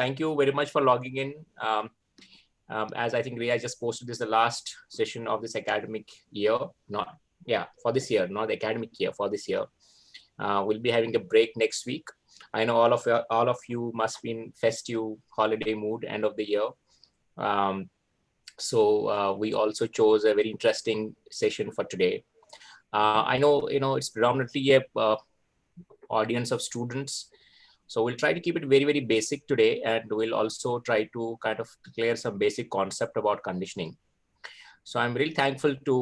thank you very much for logging in. As I think Ria just posted, this is the last session of this academic year. For this year, not the academic year, for this year. We'll be having a break next week. I know all of you must be in festive holiday mood end of the year. So we also chose a very interesting session for today. I know, it's predominantly a audience of students. So we'll try to keep it very, very basic today, and we'll also try to kind of clear some basic concept about conditioning. So I'm really thankful to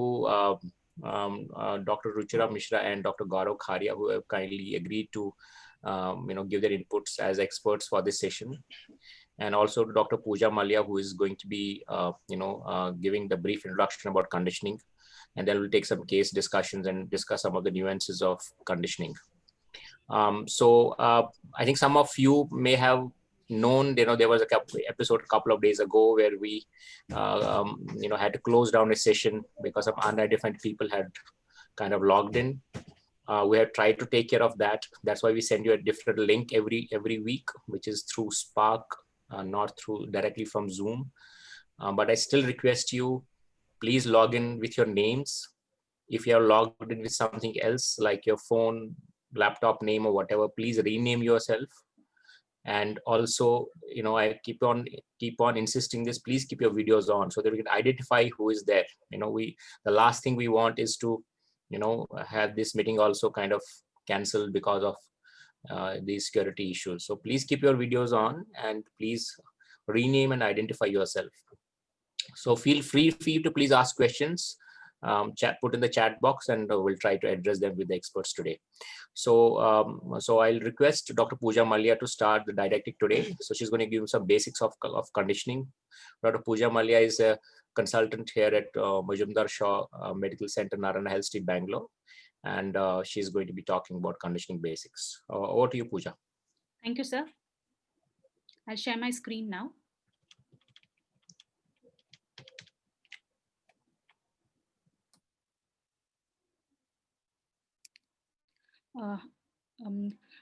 Dr. Ruchira Mishra and Dr. Gaurav Kharia, who have kindly agreed to give their inputs as experts for this session. And also to Dr. Pooja Malia, who is going to be giving the brief introduction about conditioning. And then we'll take some case discussions and discuss some of the nuances of conditioning. I think some of you may have known, there was a episode a couple of days ago where we, had to close down a session because some unidentified people had kind of logged in. We have tried to take care of that. That's why we send you a different link every week, which is through Spark, not through directly from Zoom. But I still request you, please log in with your names. If you are logged in with something else, like your phone, laptop name or whatever, please rename yourself. And also, I keep on insisting this, please keep your videos on so that we can identify who is there. The last thing we want is to, have this meeting also kind of canceled because of these security issues. So please keep your videos on and please rename and identify yourself. So feel free for you to please ask questions. Put in the chat box, and we'll try to address them with the experts today. So I'll request Dr. Pooja Malia to start the didactic today. So she's going to give some basics of conditioning. Dr. Pooja Malia is a consultant here at Majumdar Shaw Medical Center, Narayana Health Street, Bangalore. And she's going to be talking about conditioning basics. Over to you, Pooja. Thank you, sir. I'll share my screen now.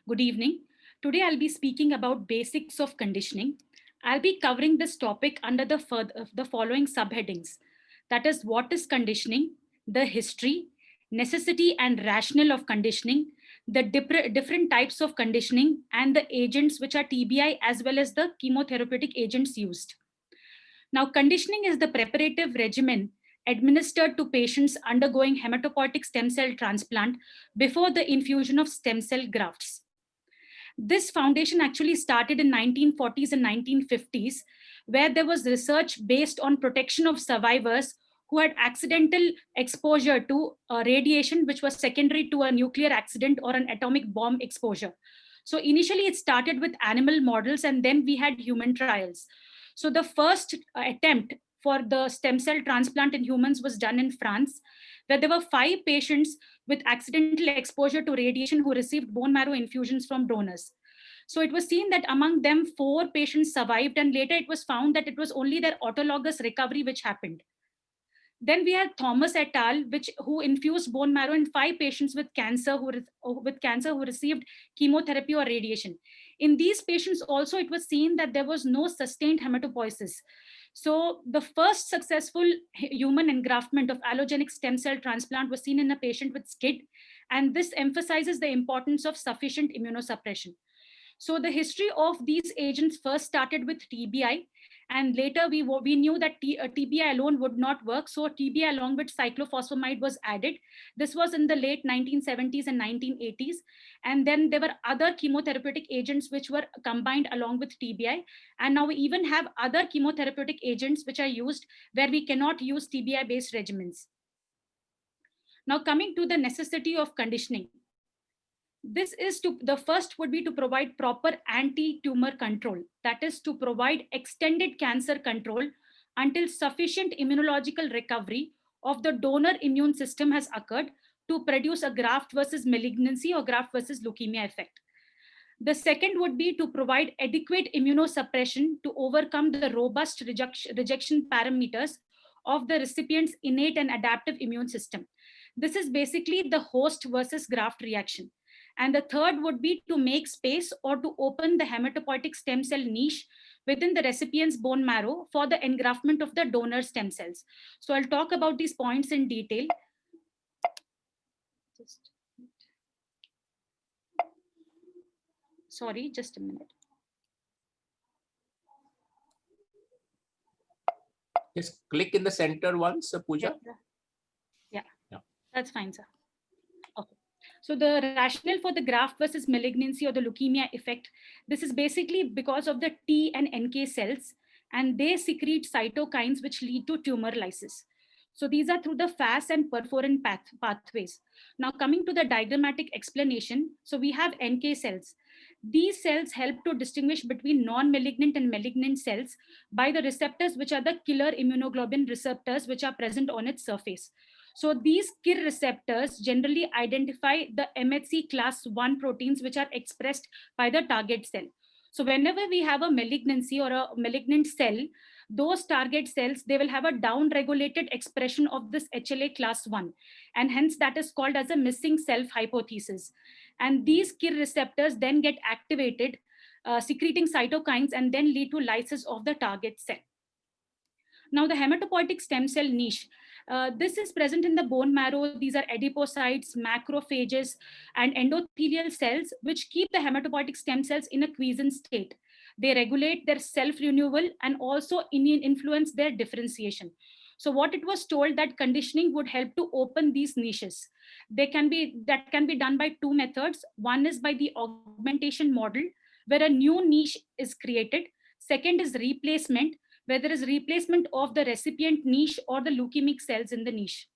Good evening. Today I'll be speaking about basics of conditioning. I'll be covering this topic under the following subheadings. That is, what is conditioning, the history, necessity and rationale of conditioning, the different types of conditioning, and the agents which are TBI as well as the chemotherapeutic agents used. Now, conditioning is the preparative regimen administered to patients undergoing hematopoietic stem cell transplant before the infusion of stem cell grafts. This foundation actually started in 1940s and 1950s, where there was research based on protection of survivors who had accidental exposure to radiation, which was secondary to a nuclear accident or an atomic bomb exposure. So initially it started with animal models, and then we had human trials. So the first attempt for the stem cell transplant in humans was done in France, where there were 5 patients with accidental exposure to radiation who received bone marrow infusions from donors. So it was seen that among them, 4 patients survived, and later it was found that it was only their autologous recovery which happened. Then we had Thomas et al., who infused bone marrow in 5 patients with cancer who received chemotherapy or radiation. In these patients also, it was seen that there was no sustained hematopoiesis. So the first successful human engraftment of allogenic stem cell transplant was seen in a patient with SCID, and this emphasizes the importance of sufficient immunosuppression. So the history of these agents first started with TBI, and later we knew that TBI alone would not work. So TBI along with cyclophosphamide was added. This was in the late 1970s and 1980s. And then there were other chemotherapeutic agents which were combined along with TBI. And now we even have other chemotherapeutic agents which are used where we cannot use TBI-based regimens. Now coming to the necessity of conditioning. The first would be to provide proper anti-tumor control. That is to provide extended cancer control until sufficient immunological recovery of the donor immune system has occurred to produce a graft versus malignancy or graft versus leukemia effect. The second would be to provide adequate immunosuppression to overcome the robust rejection parameters of the recipient's innate and adaptive immune system. This is basically the host versus graft reaction. And the third would be to make space or to open the hematopoietic stem cell niche within the recipient's bone marrow for the engraftment of the donor stem cells. So I'll talk about these points in detail. Sorry, just a minute. Just click in the center once, Pooja. Yeah, that's fine, sir. Okay. So the rationale for the graft versus malignancy or the leukemia effect, this is basically because of the T and NK cells, and they secrete cytokines which lead to tumor lysis. So these are through the FAS and perforin pathways. Now coming to the diagrammatic explanation, so we have NK cells. These cells help to distinguish between non-malignant and malignant cells by the receptors, which are the killer immunoglobulin receptors, which are present on its surface. So these KIR receptors generally identify the MHC class 1 proteins which are expressed by the target cell. So whenever we have a malignancy or a malignant cell, those target cells, they will have a down-regulated expression of this HLA class 1. And hence that is called as a missing self hypothesis. And these KIR receptors then get activated, secreting cytokines and then lead to lysis of the target cell. Now the hematopoietic stem cell niche. This is present in the bone marrow. These are adipocytes, macrophages, and endothelial cells, which keep the hematopoietic stem cells in a quiescent state. They regulate their self-renewal and also influence their differentiation. So what it was told that conditioning would help to open these niches. That can be done by two methods. One is by the augmentation model, where a new niche is created. Second is replacement, where there is replacement of the recipient niche or the leukemic cells in the niche.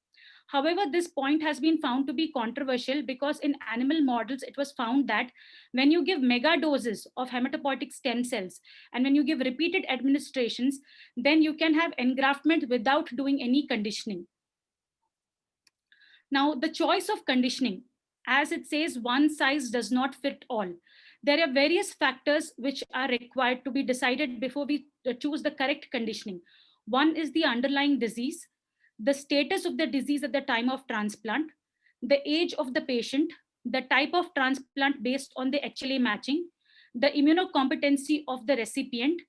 However, this point has been found to be controversial because in animal models, it was found that when you give mega doses of hematopoietic stem cells and when you give repeated administrations, then you can have engraftment without doing any conditioning. Now, the choice of conditioning, as it says, one size does not fit all. There are various factors which are required to be decided before we choose the correct conditioning. One is the underlying disease, the status of the disease at the time of transplant, the age of the patient, the type of transplant based on the HLA matching, the immunocompetency of the recipient,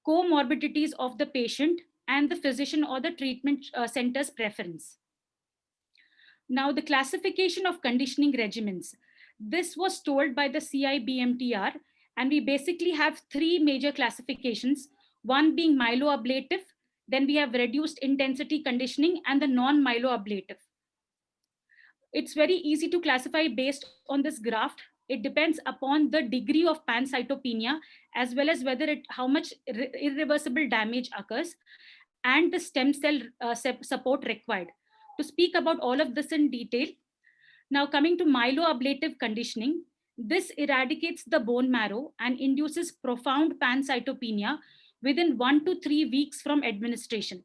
comorbidities of the patient, and the physician or the treatment center's preference. Now, the classification of conditioning regimens. This was told by the CIBMTR, and we basically have three major classifications, one being myeloablative, then we have reduced intensity conditioning, and the non-myeloablative. It's very easy to classify based on this graph. It depends upon the degree of pancytopenia, as well as whether how much irreversible damage occurs, and the stem cell support required. To speak about all of this in detail, now coming to myeloablative conditioning, this eradicates the bone marrow and induces profound pancytopenia within 1 to 3 weeks from administration.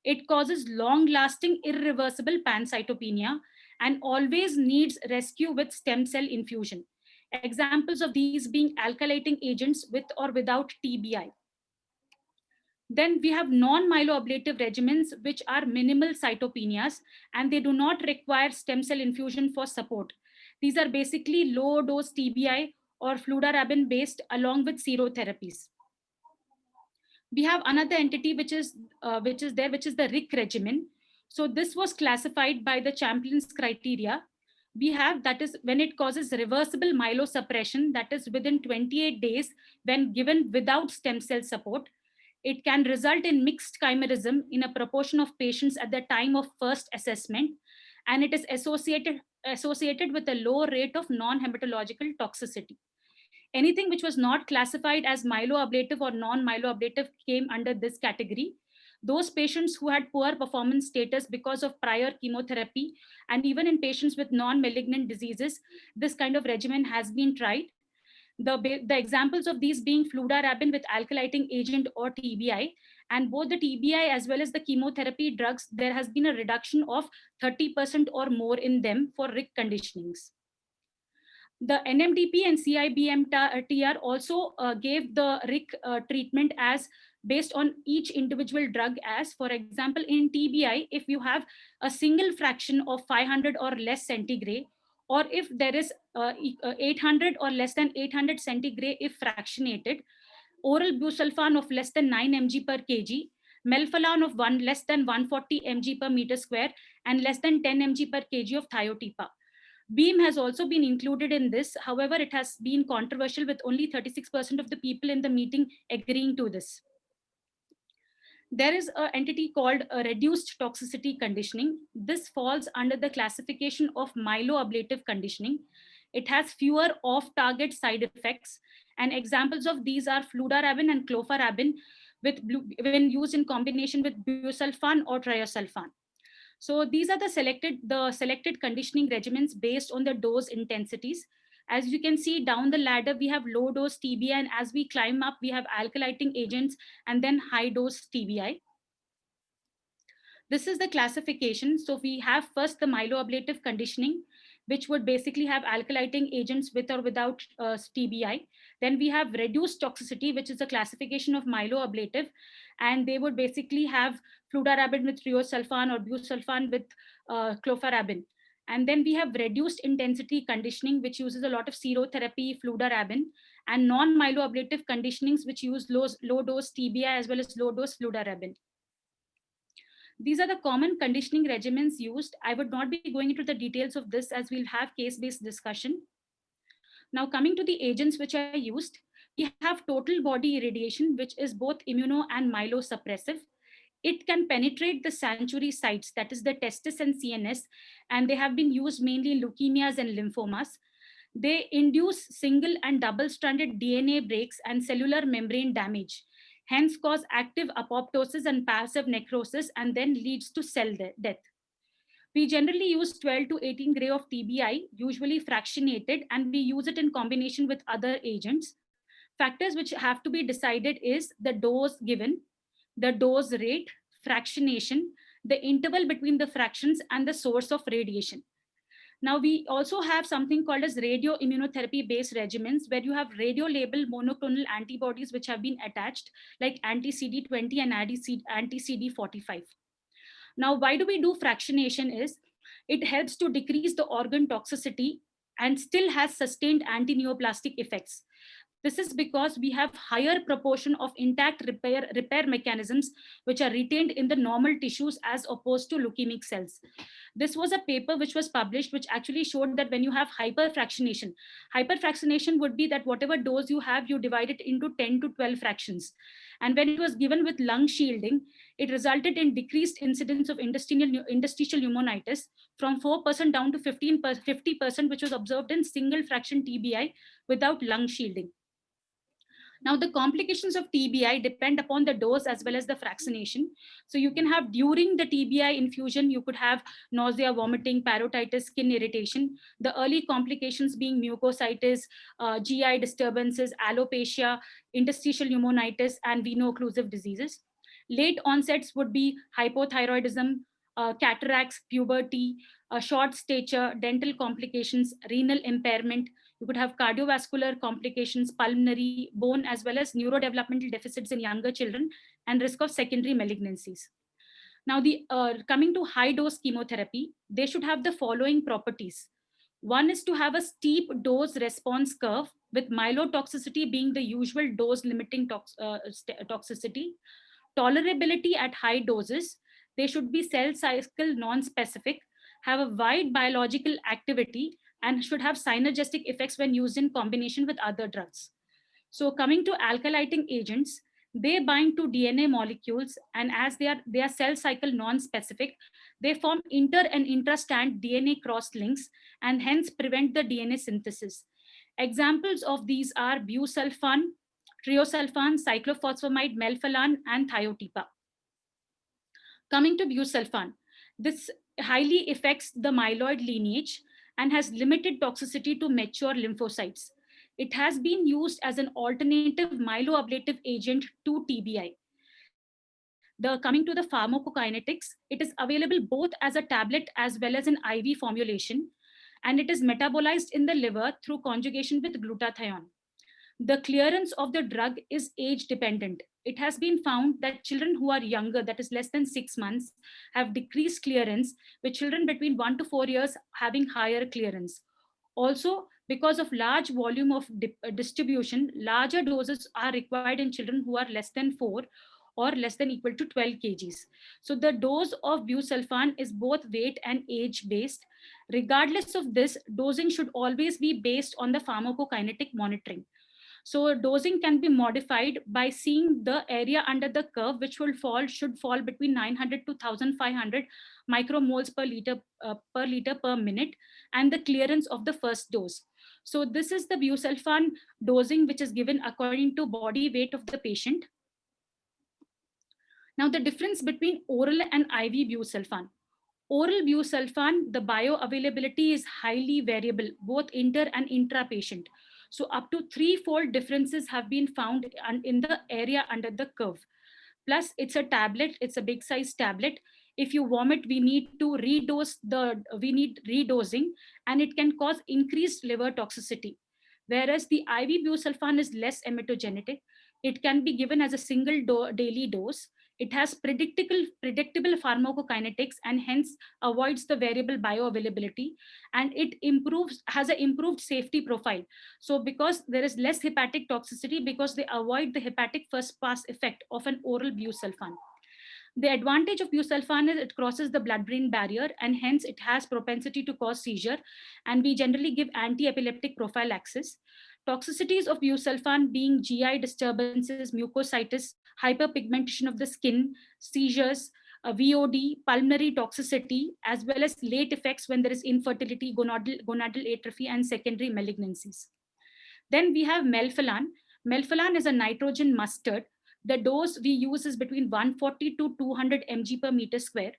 It causes long-lasting irreversible pancytopenia and always needs rescue with stem cell infusion. Examples of these being alkylating agents with or without TBI. Then we have non-myeloablative regimens, which are minimal cytopenias, and they do not require stem cell infusion for support. These are basically low dose TBI or fludarabine based along with serotherapies. We have another entity which is the RIC regimen. So this was classified by the Champion's criteria. We have, that is when it causes reversible myelosuppression, that is within 28 days when given without stem cell support. It can result in mixed chimerism in a proportion of patients at the time of first assessment, and it is associated with a low rate of non-hematological toxicity. Anything which was not classified as myeloablative or non-myeloablative came under this category. Those patients who had poor performance status because of prior chemotherapy, and even in patients with non-malignant diseases, this kind of regimen has been tried. The examples of these being fludarabine with alkylating agent or TBI, and both the TBI as well as the chemotherapy drugs, there has been a reduction of 30% or more in them for RIC conditionings. The NMDP and CIBMTR also gave the RIC treatment as based on each individual drug, as for example in TBI, if you have a single fraction of 500 or less centigrade, or if there is 800 or less than 800 centigrade if fractionated, oral busulfan of less than 9 mg per kg, melphalan of less than 140 mg per meter square, and less than 10 mg per kg of thiotepa. Beam has also been included in this. However, it has been controversial with only 36% of the people in the meeting agreeing to this. There is an entity called a reduced toxicity conditioning. This falls under the classification of myeloablative conditioning. It has fewer off-target side effects, and examples of these are fludarabine and clofarabine when used in combination with busulfan or triosulfan. So these are the selected conditioning regimens based on the dose intensities. As you can see down the ladder, we have low dose TBI, and as we climb up, we have alkylating agents and then high dose TBI. This is the classification. So we have first the myeloablative conditioning, which would basically have alkylating agents with or without TBI. Then we have reduced toxicity, which is a classification of myeloablative, and they would basically have fludarabine with triosulfan or busulfan with clofarabine. And then we have reduced intensity conditioning, which uses a lot of serotherapy, fludarabine, and non-myeloablative conditionings, which use low dose TBI as well as low dose fludarabine. These are the common conditioning regimens used. I would not be going into the details of this as we'll have case-based discussion. Now coming to the agents which are used, we have total body irradiation, which is both immuno and myelosuppressive. It can penetrate the sanctuary sites, that is the testis and CNS, and they have been used mainly in leukemias and lymphomas. They induce single and double-stranded DNA breaks and cellular membrane damage, hence cause active apoptosis and passive necrosis, and then leads to cell death. We generally use 12 to 18 gray of TBI, usually fractionated, and we use it in combination with other agents. Factors which have to be decided is the dose given, the dose rate, fractionation, the interval between the fractions, and the source of radiation. Now we also have something called as radioimmunotherapy based regimens, where you have radio-labeled monoclonal antibodies which have been attached, like anti-CD20 and anti-CD45. Now, why do we do fractionation is, it helps to decrease the organ toxicity and still has sustained anti-neoplastic effects. This is because we have higher proportion of intact repair mechanisms which are retained in the normal tissues as opposed to leukemic cells. This was a paper which was published which actually showed that when you have hyperfractionation would be that whatever dose you have, you divide it into 10 to 12 fractions. And when it was given with lung shielding, it resulted in decreased incidence of interstitial pneumonitis from 4% down to 50%, which was observed in single fraction TBI without lung shielding. Now, the complications of TBI depend upon the dose as well as the fractionation. So you can have during the TBI infusion, you could have nausea, vomiting, parotitis, skin irritation. The early complications being mucositis, GI disturbances, alopecia, interstitial pneumonitis, and veno-occlusive diseases. Late onsets would be hypothyroidism, cataracts, puberty, short stature, dental complications, renal impairment. You could have cardiovascular complications, pulmonary, bone, as well as neurodevelopmental deficits in younger children, and risk of secondary malignancies. Now, coming to high dose chemotherapy, they should have the following properties. One is to have a steep dose response curve, with myelotoxicity being the usual dose limiting toxicity. Tolerability at high doses. They should be cell cycle non-specific, have a wide biological activity, and should have synergistic effects when used in combination with other drugs. So coming to alkylating agents, they bind to DNA molecules, and as they are cell cycle non-specific, they form inter and intrastrand DNA cross links and hence prevent the DNA synthesis. Examples of these are busulfan, triosulfan, cyclophosphamide, melphalan, and thiotepa. Coming to busulfan, this highly affects the myeloid lineage and has limited toxicity to mature lymphocytes. It has been used as an alternative myeloablative agent to TBI. Coming to the pharmacokinetics, it is available both as a tablet as well as an IV formulation, and it is metabolized in the liver through conjugation with glutathione. The clearance of the drug is age dependent. It has been found that children who are younger, that is less than 6 months, have decreased clearance, with children between 1 to 4 years having higher clearance. Also, Because of large volume of distribution, larger doses are required in children who are less than 4 or less than equal to 12 kgs. So the dose of busulfan is both weight and age based. Regardless of this, dosing should always be based on the pharmacokinetic monitoring. So dosing can be modified by seeing the area under the curve, which should fall between 900 to 1500 micromoles per liter per minute, and the clearance of the first dose. So this is the busulfan dosing, which is given according to body weight of the patient. Now the difference between oral and IV busulfan. Oral busulfan, the bioavailability is highly variable, both inter and intra patient. So up to threefold differences have been found in the area under the curve. Plus, it's a tablet, it's a big size tablet. If you vomit, we need redosing, and it can cause increased liver toxicity. Whereas the IV busulfan is less emetogenic. It can be given as a single daily dose. It has predictable pharmacokinetics and hence avoids the variable bioavailability, and it has an improved safety profile. So because there is less hepatic toxicity, because they avoid the hepatic first pass effect of an oral busulfan. The advantage of busulfan is it crosses the blood-brain barrier, and hence it has propensity to cause seizure, and we generally give anti-epileptic prophylaxis. Toxicities of busulfan being GI disturbances, mucositis, hyperpigmentation of the skin, seizures, VOD, pulmonary toxicity, as well as late effects when there is infertility, gonadal atrophy, and secondary malignancies. Then we have melphalan. Melphalan is a nitrogen mustard. The dose we use is between 140 to 200 mg per meter square.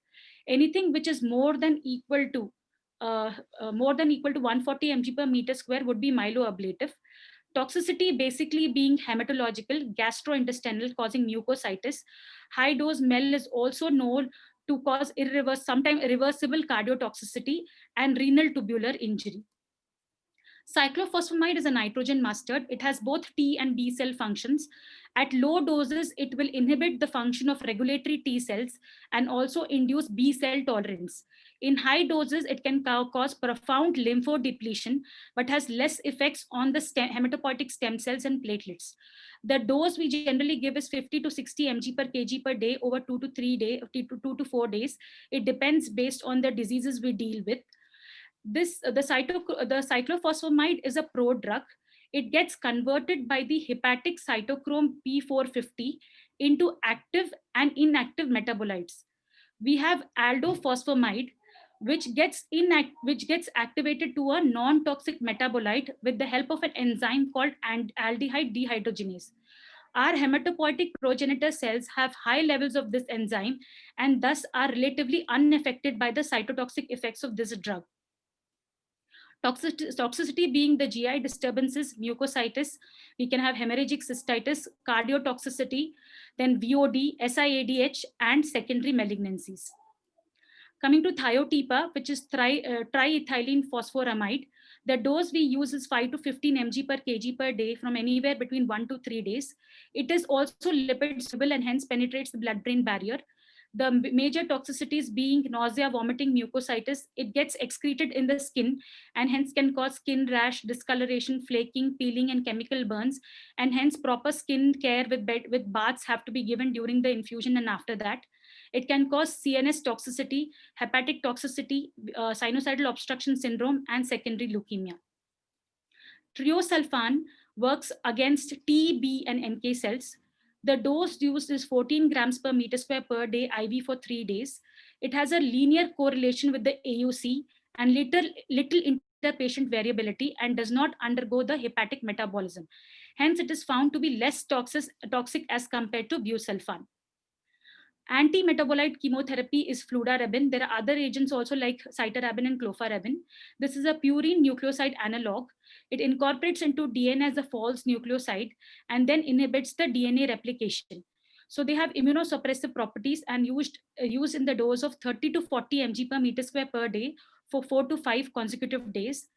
Anything which is more than equal to 140 mg per meter square would be myeloablative. Toxicity basically being hematological, gastrointestinal, causing mucositis. High dose MEL is also known to cause sometimes irreversible cardiotoxicity and renal tubular injury. Cyclophosphamide is a nitrogen mustard. It has both T and B cell functions. At low doses, it will inhibit the function of regulatory T cells and also induce B cell tolerance. In high doses, it can cause profound lymphodepletion, but has less effects on the hematopoietic stem cells and platelets. The dose we generally give is 50 to 60 mg per kg per day over 2 to 4 days. It depends based on the diseases we deal with. The cyclophosphamide is a prodrug. It gets converted by the hepatic cytochrome P450 into active and inactive metabolites. We have aldophosphamide, which gets activated to a non-toxic metabolite with the help of an enzyme called aldehyde dehydrogenase. Our hematopoietic progenitor cells have high levels of this enzyme and thus are relatively unaffected by the cytotoxic effects of this drug. Toxicity being the GI disturbances, mucositis, we can have hemorrhagic cystitis, cardiotoxicity, then VOD, SIADH, and secondary malignancies. Coming to thiotepa, which is triethylene phosphoramide, the dose we use is 5 to 15 mg per kg per day from anywhere between 1 to 3 days. It is also lipid soluble and hence penetrates the blood-brain barrier. The major toxicities being nausea, vomiting, mucositis. It gets excreted in the skin and hence can cause skin rash, discoloration, flaking, peeling, and chemical burns. And hence proper skin care with baths have to be given during the infusion and after that. It can cause CNS toxicity, hepatic toxicity, sinusoidal obstruction syndrome, and secondary leukemia. Triosulfan works against T, B, and NK cells. The dose used is 14 grams per meter square per day IV for 3 days. It has a linear correlation with the AUC and little inter-patient variability and does not undergo the hepatic metabolism. Hence, it is found to be less toxic as compared to busulfan. Anti-metabolite chemotherapy is fludarabine. There are other agents also like cytarabine and clofarabine. This is a purine nucleoside analog. It incorporates into DNA as a false nucleoside and then inhibits the DNA replication. So they have immunosuppressive properties and used in the dose of 30 to 40 mg per meter square per day for 4 to 5 consecutive days.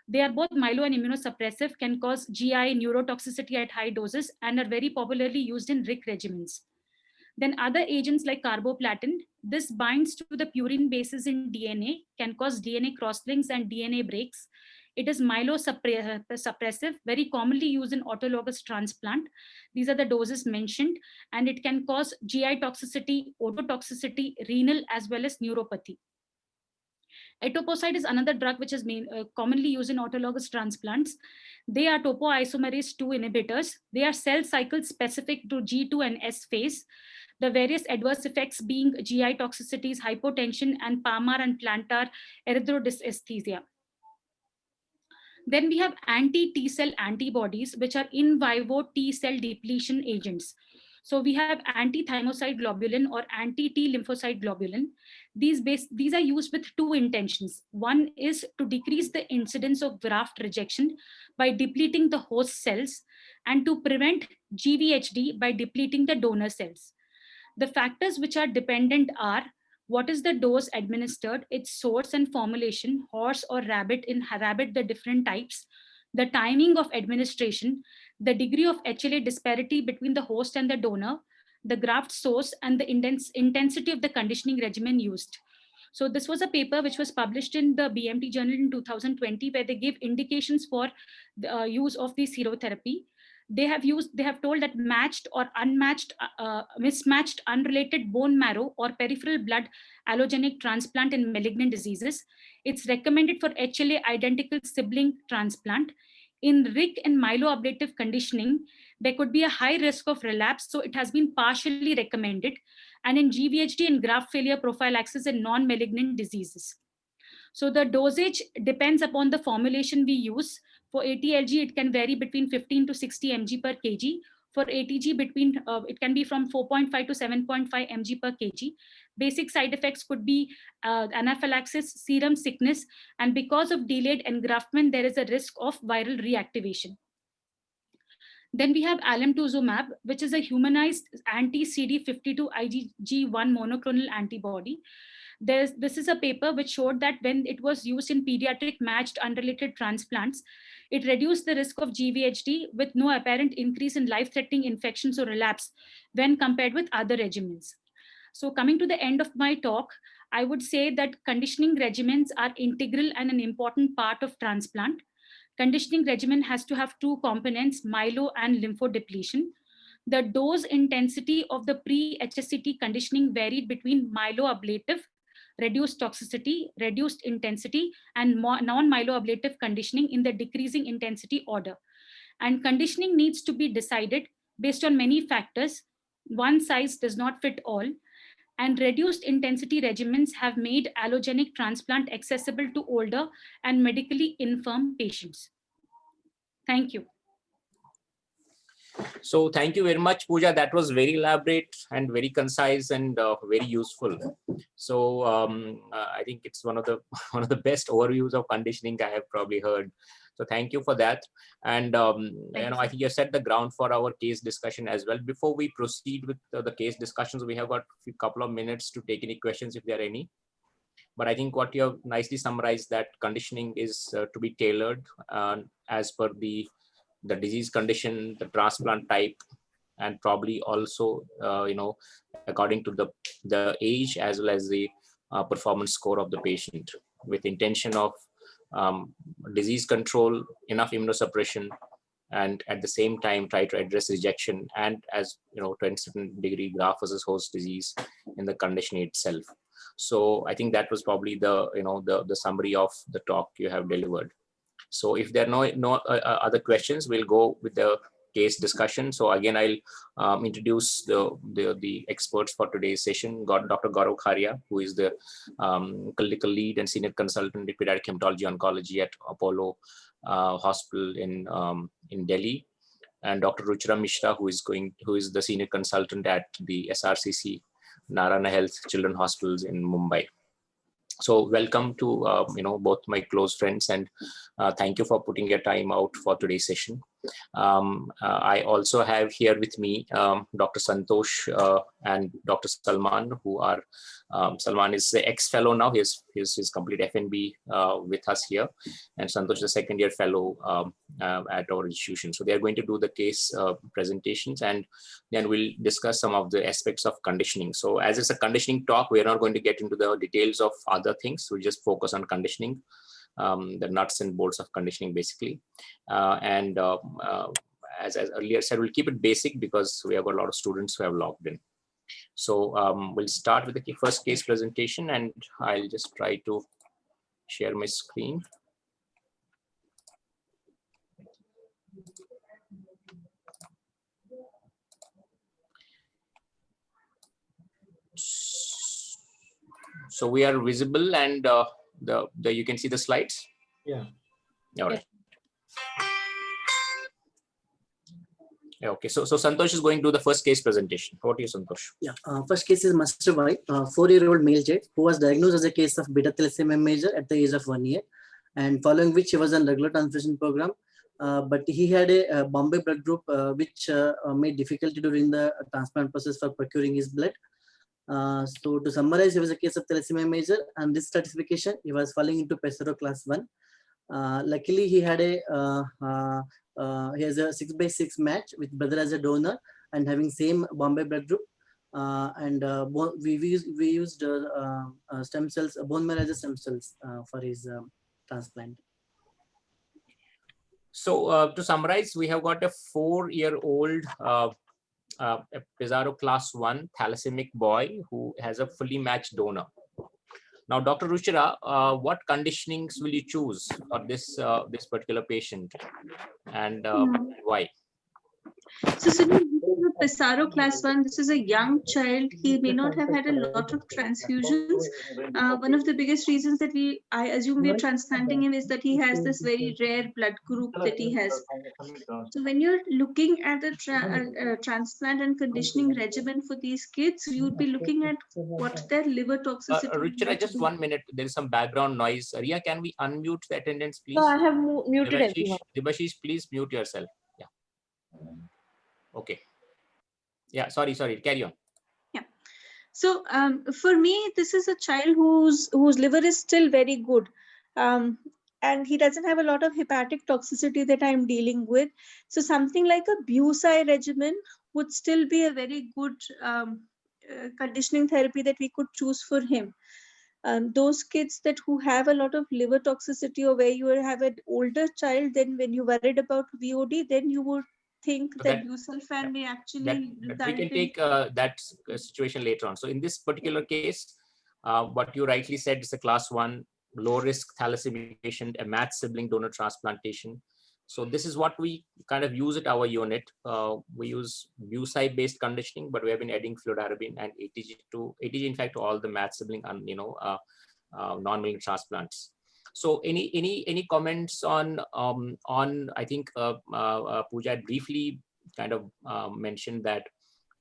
They are both myelo and immunosuppressive, can cause GI neurotoxicity at high doses, and are very popularly used in RIC regimens. Then other agents like carboplatin, this binds to the purine bases in DNA, can cause DNA crosslinks and DNA breaks. It is myelosuppressive, very commonly used in autologous transplant. These are the doses mentioned, and it can cause GI toxicity, ototoxicity, renal, as well as neuropathy. Etoposide is another drug which is commonly used in autologous transplants. They are topoisomerase 2 inhibitors. They are cell cycle specific to G2 and S phase. The various adverse effects being GI toxicities, hypotension, and palmar and plantar erythrodysesthesia. Then we have anti-T cell antibodies, which are in vivo T cell depletion agents. So we have anti-thymocyte globulin or anti-T lymphocyte globulin. These are used with two intentions. One is to decrease the incidence of graft rejection by depleting the host cells, and to prevent GVHD by depleting the donor cells. The factors which are dependent are: what is the dose administered, its source and formulation, horse or rabbit, in rabbit the different types, the timing of administration, the degree of HLA disparity between the host and the donor, the graft source, and the intensity of the conditioning regimen used. So this was a paper which was published in the BMT journal in 2020, where they gave indications for the use of the serotherapy. They have told that matched or unmatched, mismatched, unrelated bone marrow or peripheral blood allogenic transplant in malignant diseases. It's recommended for HLA identical sibling transplant. In RIC and myeloablative conditioning, there could be a high risk of relapse, so it has been partially recommended. And in GVHD and graft failure prophylaxis in non-malignant diseases. So the dosage depends upon the formulation we use. For ATLG, it can vary between 15 to 60 mg per kg. For ATG, it can be from 4.5 to 7.5 mg per kg. Basic side effects could be anaphylaxis, serum sickness, and because of delayed engraftment, there is a risk of viral reactivation. Then we have alemtuzumab, which is a humanized anti-CD52 IgG1 monoclonal antibody. This is a paper which showed that when it was used in pediatric matched unrelated transplants, it reduced the risk of GVHD with no apparent increase in life-threatening infections or relapse when compared with other regimens. So coming to the end of my talk, I would say that conditioning regimens are integral and an important part of transplant. Conditioning regimen has to have two components, myelo and lymphodepletion. The dose intensity of the pre-HSCT conditioning varied between myeloablative, reduced toxicity, reduced intensity, and non-myeloablative conditioning in the decreasing intensity order. And conditioning needs to be decided based on many factors. One size does not fit all. And reduced intensity regimens have made allogenic transplant accessible to older and medically infirm patients. Thank you. So thank you very much, Pooja. That was very elaborate and very concise and very useful. So I think it's one of the best overviews of conditioning I have probably heard. So thank you for that. And I think you set the ground for our case discussion as well. Before we proceed with the case discussions, we have got a couple of minutes to take any questions if there are any. But I think what you have nicely summarized, that conditioning is to be tailored as per the disease condition, the transplant type, and probably also, according to the age as well as the performance score of the patient, with intention of disease control, enough immunosuppression, and at the same time try to address rejection and, as to a certain degree, graft versus host disease in the condition itself. So I think that was probably the summary of the talk you have delivered. So if there are no other questions, we'll go with the case discussion. So again, I'll introduce the experts for today's session. Got Dr. Gaurav Kharia, who is the clinical lead and senior consultant in pediatric hematology oncology at Apollo Hospital in Delhi, and Dr. Ruchira Mishra, who is the senior consultant at the SRCC Narayana Health Children's Hospitals in Mumbai. So welcome to both my close friends, and thank you for putting your time out for today's session. I also have here with me Dr. Santosh and Dr. Salman, who are Salman is the ex-fellow now. He's complete FNB with us here, and Santosh is a second-year fellow at our institution. So they are going to do the case presentations, and then we'll discuss some of the aspects of conditioning. So as it's a conditioning talk, we are not going to get into the details of other things. We'll just focus on conditioning. the nuts and bolts of conditioning basically. As earlier said, we'll keep it basic because we have got a lot of students who have logged in. So we'll start with the first case presentation, and I'll just try to share my screen. So we are visible, and you can see the slides. Yeah. All right. Yeah, okay, so Santosh is going to do the first case presentation. Over to you, Santosh. Yeah, first case is Master Y, 4-year-old male child who was diagnosed as a case of beta thalassemia major at the age of 1 year, and following which he was on regular transfusion program. But he had a Bombay blood group which made difficulty during the transplant process for procuring his blood. So to summarize, he was a case of thalassemia major, and this stratification, he was falling into Pesaro class 1. Luckily, he had he has a 6x6 match with brother as a donor and having same Bombay blood group. We used stem cells, bone marrow as a stem cells for his transplant. So to summarize, we have got a 4-year-old Pesaro class 1 thalassemic boy who has a fully matched donor. Now, Dr. Ruchira, what conditionings will you choose for this this particular patient, and why? So, Sunil, this is a Pesaro class 1. This is a young child. He may not have had a lot of transfusions. One of the biggest reasons that I assume we're transplanting him is that he has this very rare blood group that he has. So when you're looking at the transplant and conditioning regimen for these kids, you'd be looking at what their liver toxicity. Ruchira, just 1 minute. There is some background noise. Ria, can we unmute the attendants, please? No, I have muted everyone. Debashish, please mute yourself. Yeah. Okay. Yeah, sorry, carry on. Yeah. So for me, this is a child whose liver is still very good. And he doesn't have a lot of hepatic toxicity that I'm dealing with. So something like a BuSci regimen would still be a very good conditioning therapy that we could choose for him. Those kids who have a lot of liver toxicity, or where you have an older child, then when you worried about VOD, then you would think So that busulfan may actually that we can take that situation later on. So in this particular case, what you rightly said is a class 1 low risk thalassemia patient, a matched sibling donor transplantation. So this is what we kind of use at our unit. We use BuSci based conditioning, but we have been adding fludarabine and ATG in fact to all the matched sibling and non-malignant transplants. So any comments on I think Pooja had briefly kind of mentioned that,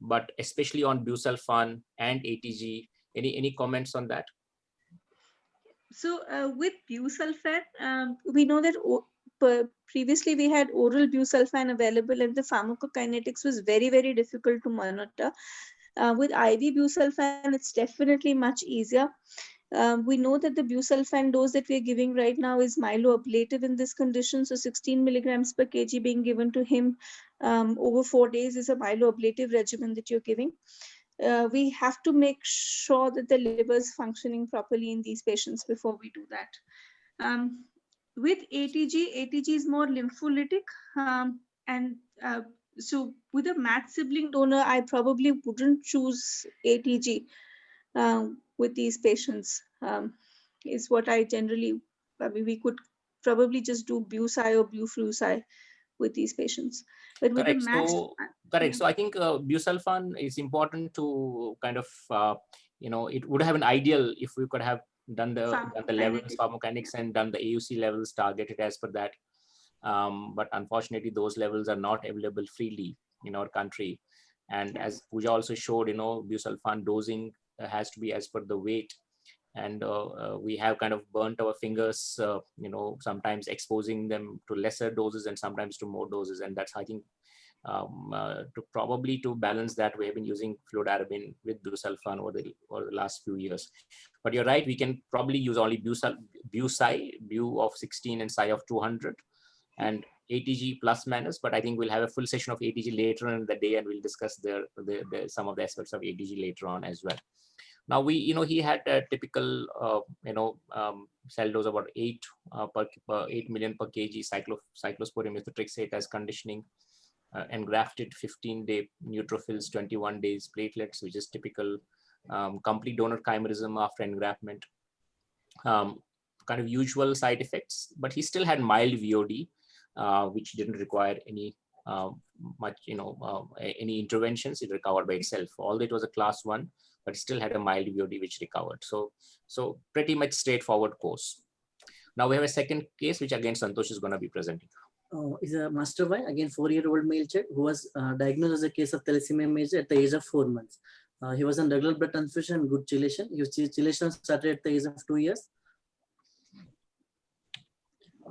but especially on busulfan and ATG, any comments on that? So with busulfan, we know that previously we had oral busulfan available, and the pharmacokinetics was very, very difficult to monitor. With IV busulfan, it's definitely much easier. We know that the busulfan dose that we're giving right now is myeloablative in this condition. So 16 milligrams per kg being given to him over 4 days is a myeloablative regimen that you're giving. We have to make sure that the liver is functioning properly in these patients before we do that. With ATG is more lympholytic. So with a matched sibling donor, I probably wouldn't choose ATG with these patients, is what I generally, we could probably just do BuSci or BuFluSci with these patients. But with Correct. the matched, Correct. So I think busulfan is important to kind of, it would have an ideal if we could have done the levels, pharmacodynamics, and done the AUC levels targeted as per that. But unfortunately, those levels are not available freely in our country. And as Pooja also showed, busulfan dosing has to be as per the weight. And we have kind of burnt our fingers, sometimes exposing them to lesser doses and sometimes to more doses. And that's, I think, to balance that, we have been using fludarabine with busulfan over the last few years. But you're right, we can probably use only BuSci, Bu of 16 and Sci of 200, and ATG plus minus. But I think we'll have a full session of ATG later in the day, and we'll discuss some of the aspects of ATG later on as well. Now he had a typical, cell dose about 8 million per kg cyclosporin methotrexate as conditioning, engrafted 15-day neutrophils, 21 days platelets, which is typical, complete donor chimerism after engraftment. Kind of usual side effects, but he still had mild VOD, which didn't require any any interventions. It recovered by itself. Although it was a class 1, but still had a mild VOD which recovered. So pretty much straightforward course. Now we have a second case, which again Santosh is going to be presenting. Is a Master Y, again 4-year-old male child who was diagnosed as a case of thalassemia major at the age of 4 months. He was on regular blood transfusion and good chelation. His chelation started at the age of 2 years.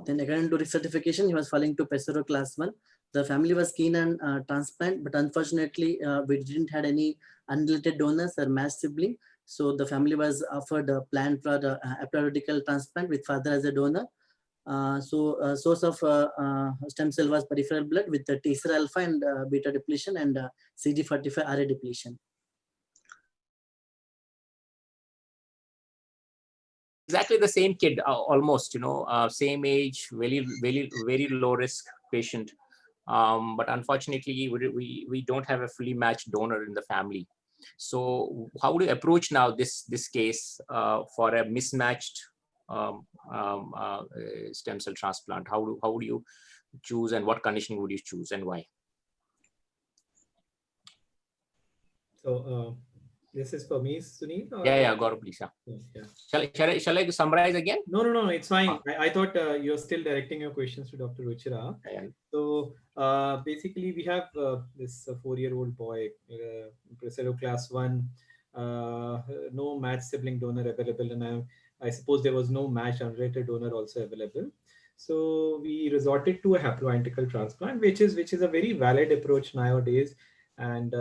Then according to recertification, he was falling to Pesaro class 1. The family was keen on transplant, but unfortunately, we didn't had any unrelated donors or matched sibling. So the family was offered a plan for the haploidentical transplant with father as a donor. Source of stem cell was peripheral blood with the T cell alpha and beta depletion and CD45 RA depletion. Exactly the same kid, almost, same age, very low risk patient. But unfortunately, we don't have a fully matched donor in the family. So how do you approach now this case for a mismatched stem cell transplant? How do you choose, and what conditioning would you choose, and why? So this is for me, Sunil? Or... Yeah, Gaurav, please. Yeah. Shall I summarize again? No, it's fine. I thought you're still directing your questions to Dr. Ruchira. Yeah. So basically, we have this 4-year-old boy, Pesaro class 1, no matched sibling donor available, and I suppose there was no matched unrelated donor also available. So we resorted to a haploidentical transplant, which is a very valid approach nowadays. And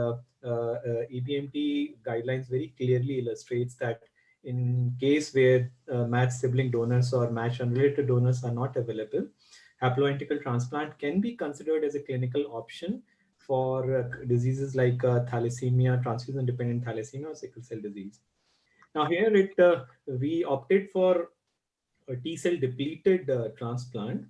EBMT guidelines very clearly illustrates that in case where matched sibling donors or matched unrelated donors are not available, haploidentical transplant can be considered as a clinical option for diseases like thalassemia, transfusion-dependent thalassemia, or sickle cell disease. Now here we opted for a T-cell depleted transplant.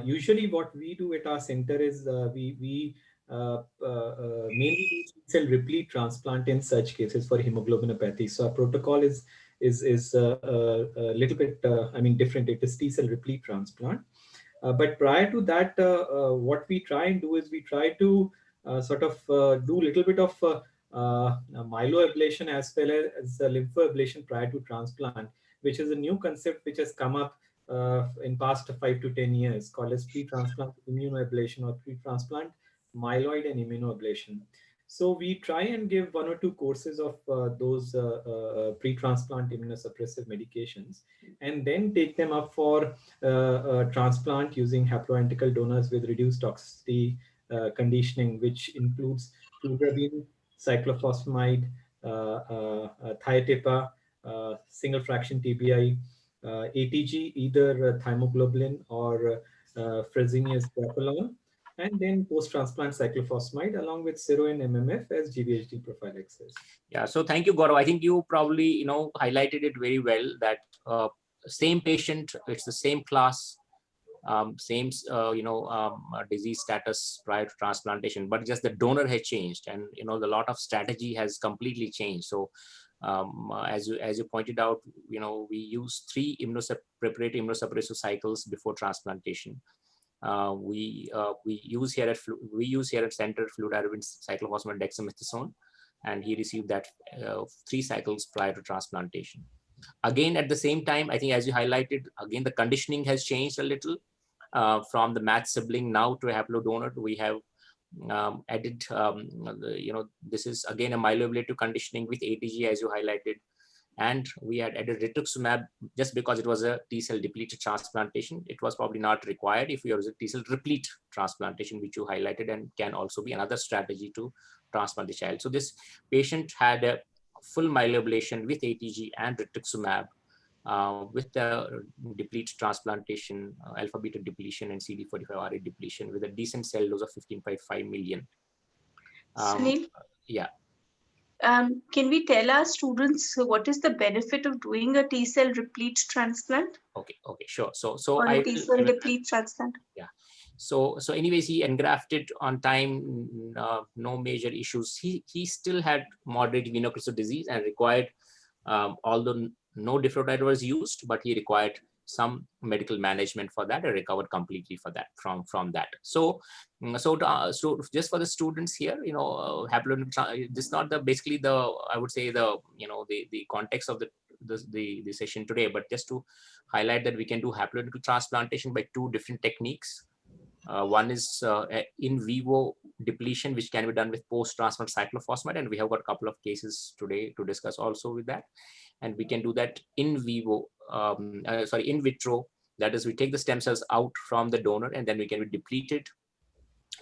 Usually what we do at our center is we mainly do T-cell replete transplant in such cases for hemoglobinopathy. So our protocol is a little bit different. It is T-cell replete transplant. But prior to that, what we try and do is we try to do a little bit of myeloablation as well as lymphoablation prior to transplant, which is a new concept which has come up in past 5 to 10 years, called as pre-transplant immunoablation or pre-transplant myeloid and immunoablation. So we try and give 1 or 2 courses of those pre-transplant immunosuppressive medications, and then take them up for transplant using haploidentical donors with reduced toxicity conditioning, which includes fludarabine, cyclophosphamide, thiatepa, single fraction TBI, ATG, either thymoglobulin or Fresenius Grapolon, and then post-transplant cyclophosphamide along with sero and MMF as GVHD prophylaxis. Yeah, so thank you, Gaurav. I think you probably highlighted it very well, that same patient, it's the same class, same disease status prior to transplantation, but just the donor has changed, and the lot of strategy has completely changed. So as you pointed out, we use 3 preparatory immunosuppressive cycles before transplantation. We use here at center fludarabine, cyclophosphamide, dexamethasone, and he received that 3 cycles prior to transplantation. Again, at the same time, I think as you highlighted, again the conditioning has changed a little from the matched sibling now to a haplodonor. We have added, this is again a myeloablative conditioning with ATG, as you highlighted. And we had added rituximab just because it was a T-cell depleted transplantation. It was probably not required if you use a T-cell replete transplantation, which you highlighted, and can also be another strategy to transplant the child. So this patient had a full myeloablation with ATG and rituximab with the deplete transplantation, alpha beta depletion and CD45 RA depletion with a decent cell dose of 15.5 million. Sunil? Yeah. Can we tell our students what is the benefit of doing a T cell replete transplant Okay, sure. So or I a will, T cell deplete transplant? yeah. So anyways, he engrafted on time, no major issues. He still had moderate venocrystal disease and required, although no defluride was used, but he required some medical management for that and recovered completely for that from that. So so just for the students here, this is not the basically the, I would say, the the context of the session today, but just to highlight that we can do haploidentical transplantation by two different techniques. One is in vivo depletion, which can be done with post-transplant cyclophosphamide, and we have got a couple of cases today to discuss also with that. And we can do that in vivo, in vitro. That is, we take the stem cells out from the donor, and then we can be depleted.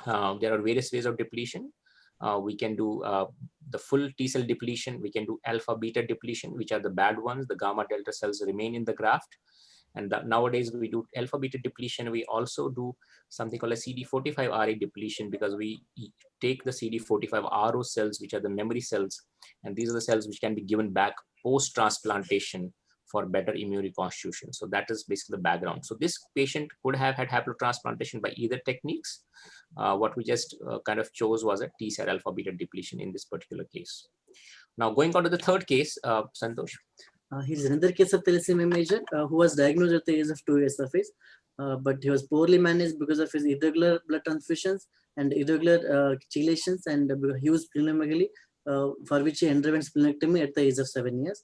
There are various ways of depletion. We can do the full T cell depletion. We can do alpha beta depletion, which are the bad ones. The gamma delta cells remain in the graft. And nowadays we do alpha beta depletion. We also do something called a CD45RA depletion, because we take the CD45RO cells, which are the memory cells, and these are the cells which can be given back post-transplantation for better immune reconstitution. So that is basically the background. So this patient could have had haplotransplantation by either techniques. What we just kind of chose was a T cell alpha beta depletion in this particular case. Now going on to the third case, Santosh. He's another case of thalassemia major who was diagnosed at the age of 2 years of age, but he was poorly managed because of his irregular blood transfusions and irregular chelations and huge splenomegaly, for which he underwent splenectomy at the age of 7 years.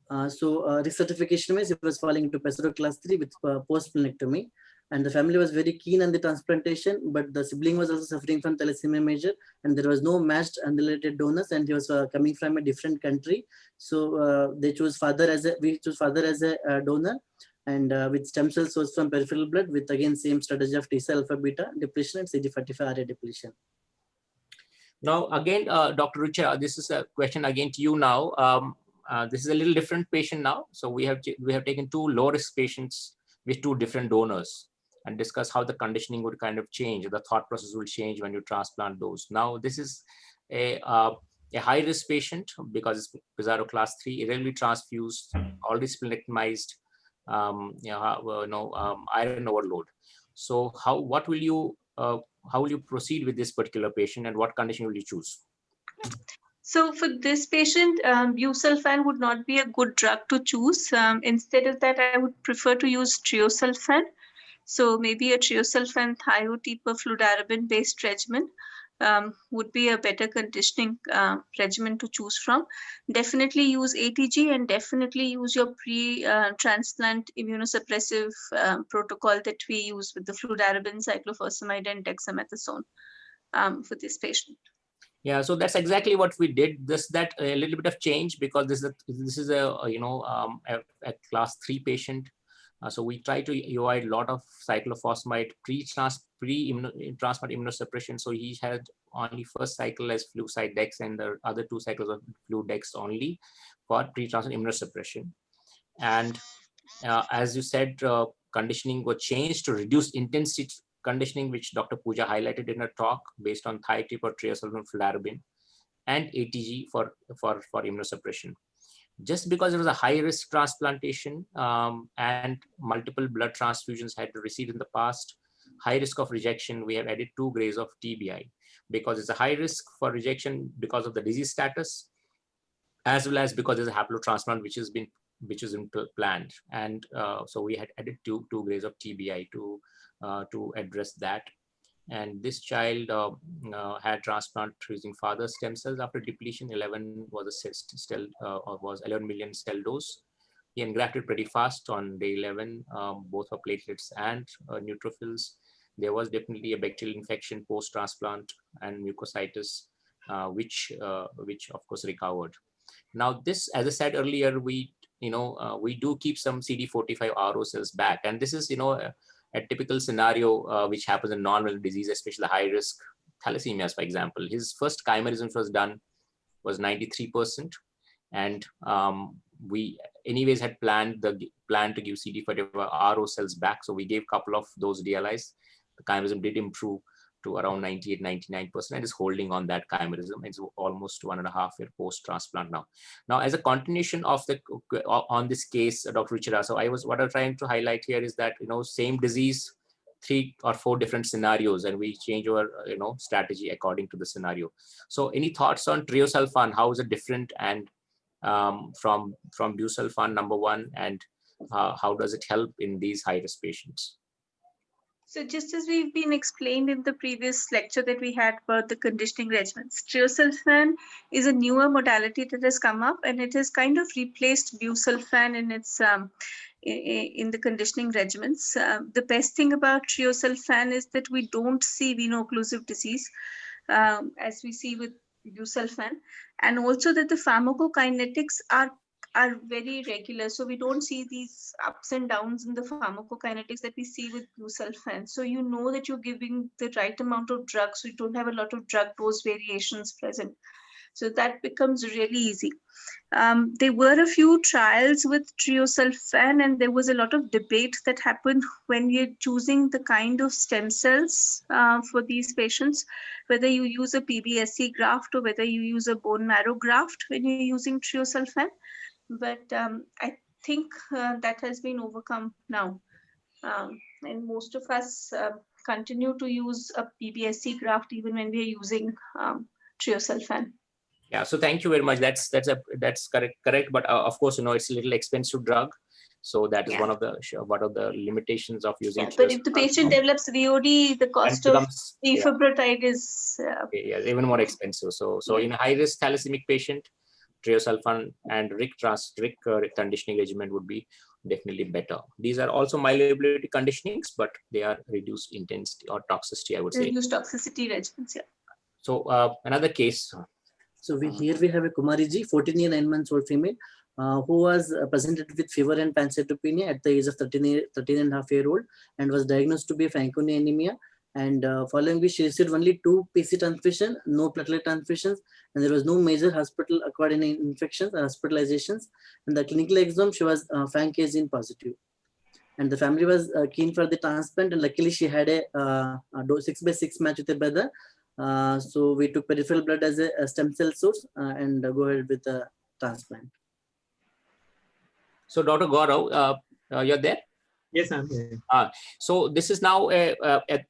Recertification means he was falling into Pesaro class 3 with post-splenectomy, and the family was very keen on the transplantation, but the sibling was also suffering from thalassemia major, and there was no matched unrelated donors, and he was coming from a different country. So we chose father as a donor, and with stem cell source from peripheral blood, with again same strategy of T cell alpha beta depletion and CD45RA depletion. Now again, Dr. Rucha, this is a question again to you now. This is a little different patient now. So we have taken two low risk patients with two different donors and discuss how the conditioning would kind of change. The thought process will change when you transplant those. Now this is a high risk patient because it's Pesaro class 3, irregularly transfused, already splenectomized, iron overload. So how will you proceed with this particular patient, and what condition will you choose? So for this patient, busulfan would not be a good drug to choose. Instead of that, I would prefer to use treosulfan. So maybe a treosulfan thiotropofludarabine based regimen would be a better conditioning regimen to choose from. Definitely use ATG, and definitely use your pre-transplant immunosuppressive protocol that we use with the fludarabine, cyclophosphamide, and dexamethasone for this patient. Yeah, so that's exactly what we did. That a little bit of change, because this is a class 3 patient. So we try to avoid a lot of cyclophosphamide pre-transplant immunosuppression. So he had only first cycle as flu-cy-dex and the other 2 cycles of flu-dex only for pre-transplant immunosuppression. And as you said, conditioning was changed to reduce intensity conditioning, which Dr. Pooja highlighted in her talk, based on thiotryp or treosulfan fludarabine and ATG for immunosuppression. Just because it was a high-risk transplantation and multiple blood transfusions had to receive in the past, high risk of rejection, we have added 2 grades of TBI, because it's a high risk for rejection because of the disease status, as well as because there's a haplotransplant which is planned. And so we had added two grades of TBI to address that. And this child had transplant using father stem cells after depletion. 11 was 11 million cell dose. He engrafted pretty fast on day 11, both for platelets and neutrophils. There was definitely a bacterial infection post-transplant and mucositis, which of course recovered. Now this, as I said earlier, we do keep some CD45RO cells back, and this is a typical scenario which happens in normal disease, especially high risk thalassemias, for example. His first chimerism was 93%, and we anyways had planned to give CD45RO cells back, so we gave a couple of those DLIs. The chimerism did improve to around 98, 99% and is holding on that chimerism. It's almost 1.5 year post-transplant now. Now, as a continuation of on this case, Dr. Ruchira, so what I'm trying to highlight here is that, same disease, 3 or 4 different scenarios, and we change our, strategy according to the scenario. So any thoughts on triosulfan? How is it different and from busulfan, number one, and how does it help in these high-risk patients? So just as we've been explained in the previous lecture that we had about the conditioning regimens, triosulfan is a newer modality that has come up, and it has kind of replaced busulfan in its in the conditioning regimens. The best thing about triosulfan is that we don't see veno-occlusive disease as we see with busulfan, and also that the pharmacokinetics are very regular. So we don't see these ups and downs in the pharmacokinetics that we see with busulfan. So you know that you're giving the right amount of drugs, so you don't have a lot of drug dose variations present. So that becomes really easy. There were a few trials with triosulfan, and there was a lot of debate that happened when you're choosing the kind of stem cells for these patients, whether you use a PBSC graft or whether you use a bone marrow graft when you're using triosulfan. But I think that has been overcome now. And most of us continue to use a PBSC graft even when we're using triosulfan. Yeah, so thank you very much. That's correct. But of course, it's a little expensive drug. So that is one of the limitations of using. Yeah, but if the patient develops VOD, the cost of defibrotide is even more expensive. So in a high-risk thalassemia patient, triosulfan and RIC conditioning regimen would be definitely better. These are also myeloablative conditionings, but they are reduced intensity or toxicity, I would say. Reduced toxicity regimens, yeah. So another case. So here we have a Kumari ji, 14-year 9 months old female, who was presented with fever and pancytopenia at the age of 13.5-year-old and was diagnosed to be Fanconi anemia. And following which she received only 2 PC transfusions, no platelet transfusions, and there was no major hospital-acquired infections or hospitalizations. And the clinical exam, she was Fanconi positive. And the family was keen for the transplant, and luckily she had a 6x6 match with her brother. So we took peripheral blood as a stem cell source and go ahead with the transplant. So Dr. Gaurav, you're there? Yes, I'm here. So this is now a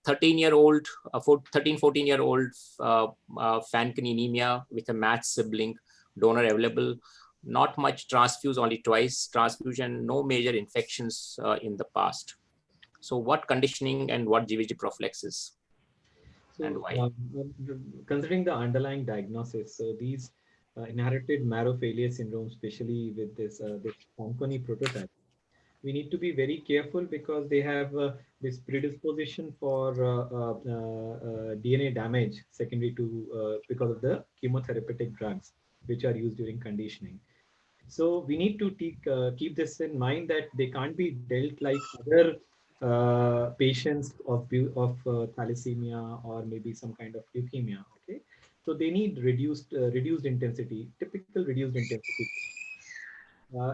13-year-old, 14-year-old Fanconi anemia with a matched sibling, donor available, not much transfuse, only twice transfusion, no major infections in the past. So what conditioning and what GVG prophylaxis? So, and why? Considering the underlying diagnosis, so these inherited marrow failure syndrome, especially with this Fanconi prototype, we need to be very careful because they have this predisposition for DNA damage secondary to because of the chemotherapeutic drugs which are used during conditioning. So we need to keep this in mind that they can't be dealt like other patients of thalassemia or maybe some kind of leukemia. Okay, so they need reduced intensity, typical reduced intensity.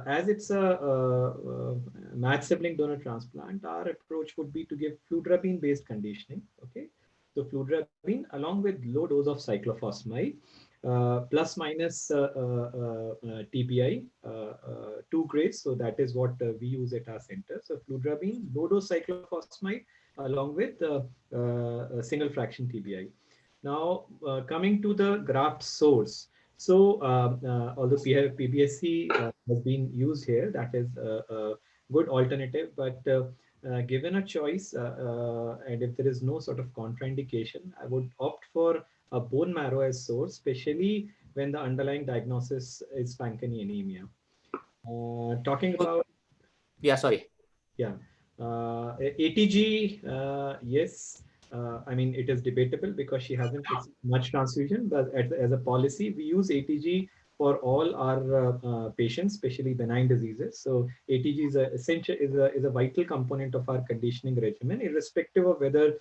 As it's a matched sibling donor transplant, our approach would be to give fludarabine-based conditioning. Okay, so fludarabine along with low dose of cyclophosphamide, plus minus TPI, 2 grades. So that is what we use at our center. So fludarabine, low dose cyclophosphamide, along with single fraction TBI. Now coming to the graft source. So although PBSC has been used here, that is a good alternative, but given a choice and if there is no sort of contraindication, I would opt for a bone marrow as source, especially when the underlying diagnosis is Fanconi anemia. Talking about... Yeah, sorry. Yeah. ATG, yes. I mean, it is debatable because she hasn't received much transfusion, but as a policy, we use ATG for all our patients, especially benign diseases. So ATG is a vital component of our conditioning regimen, irrespective of whether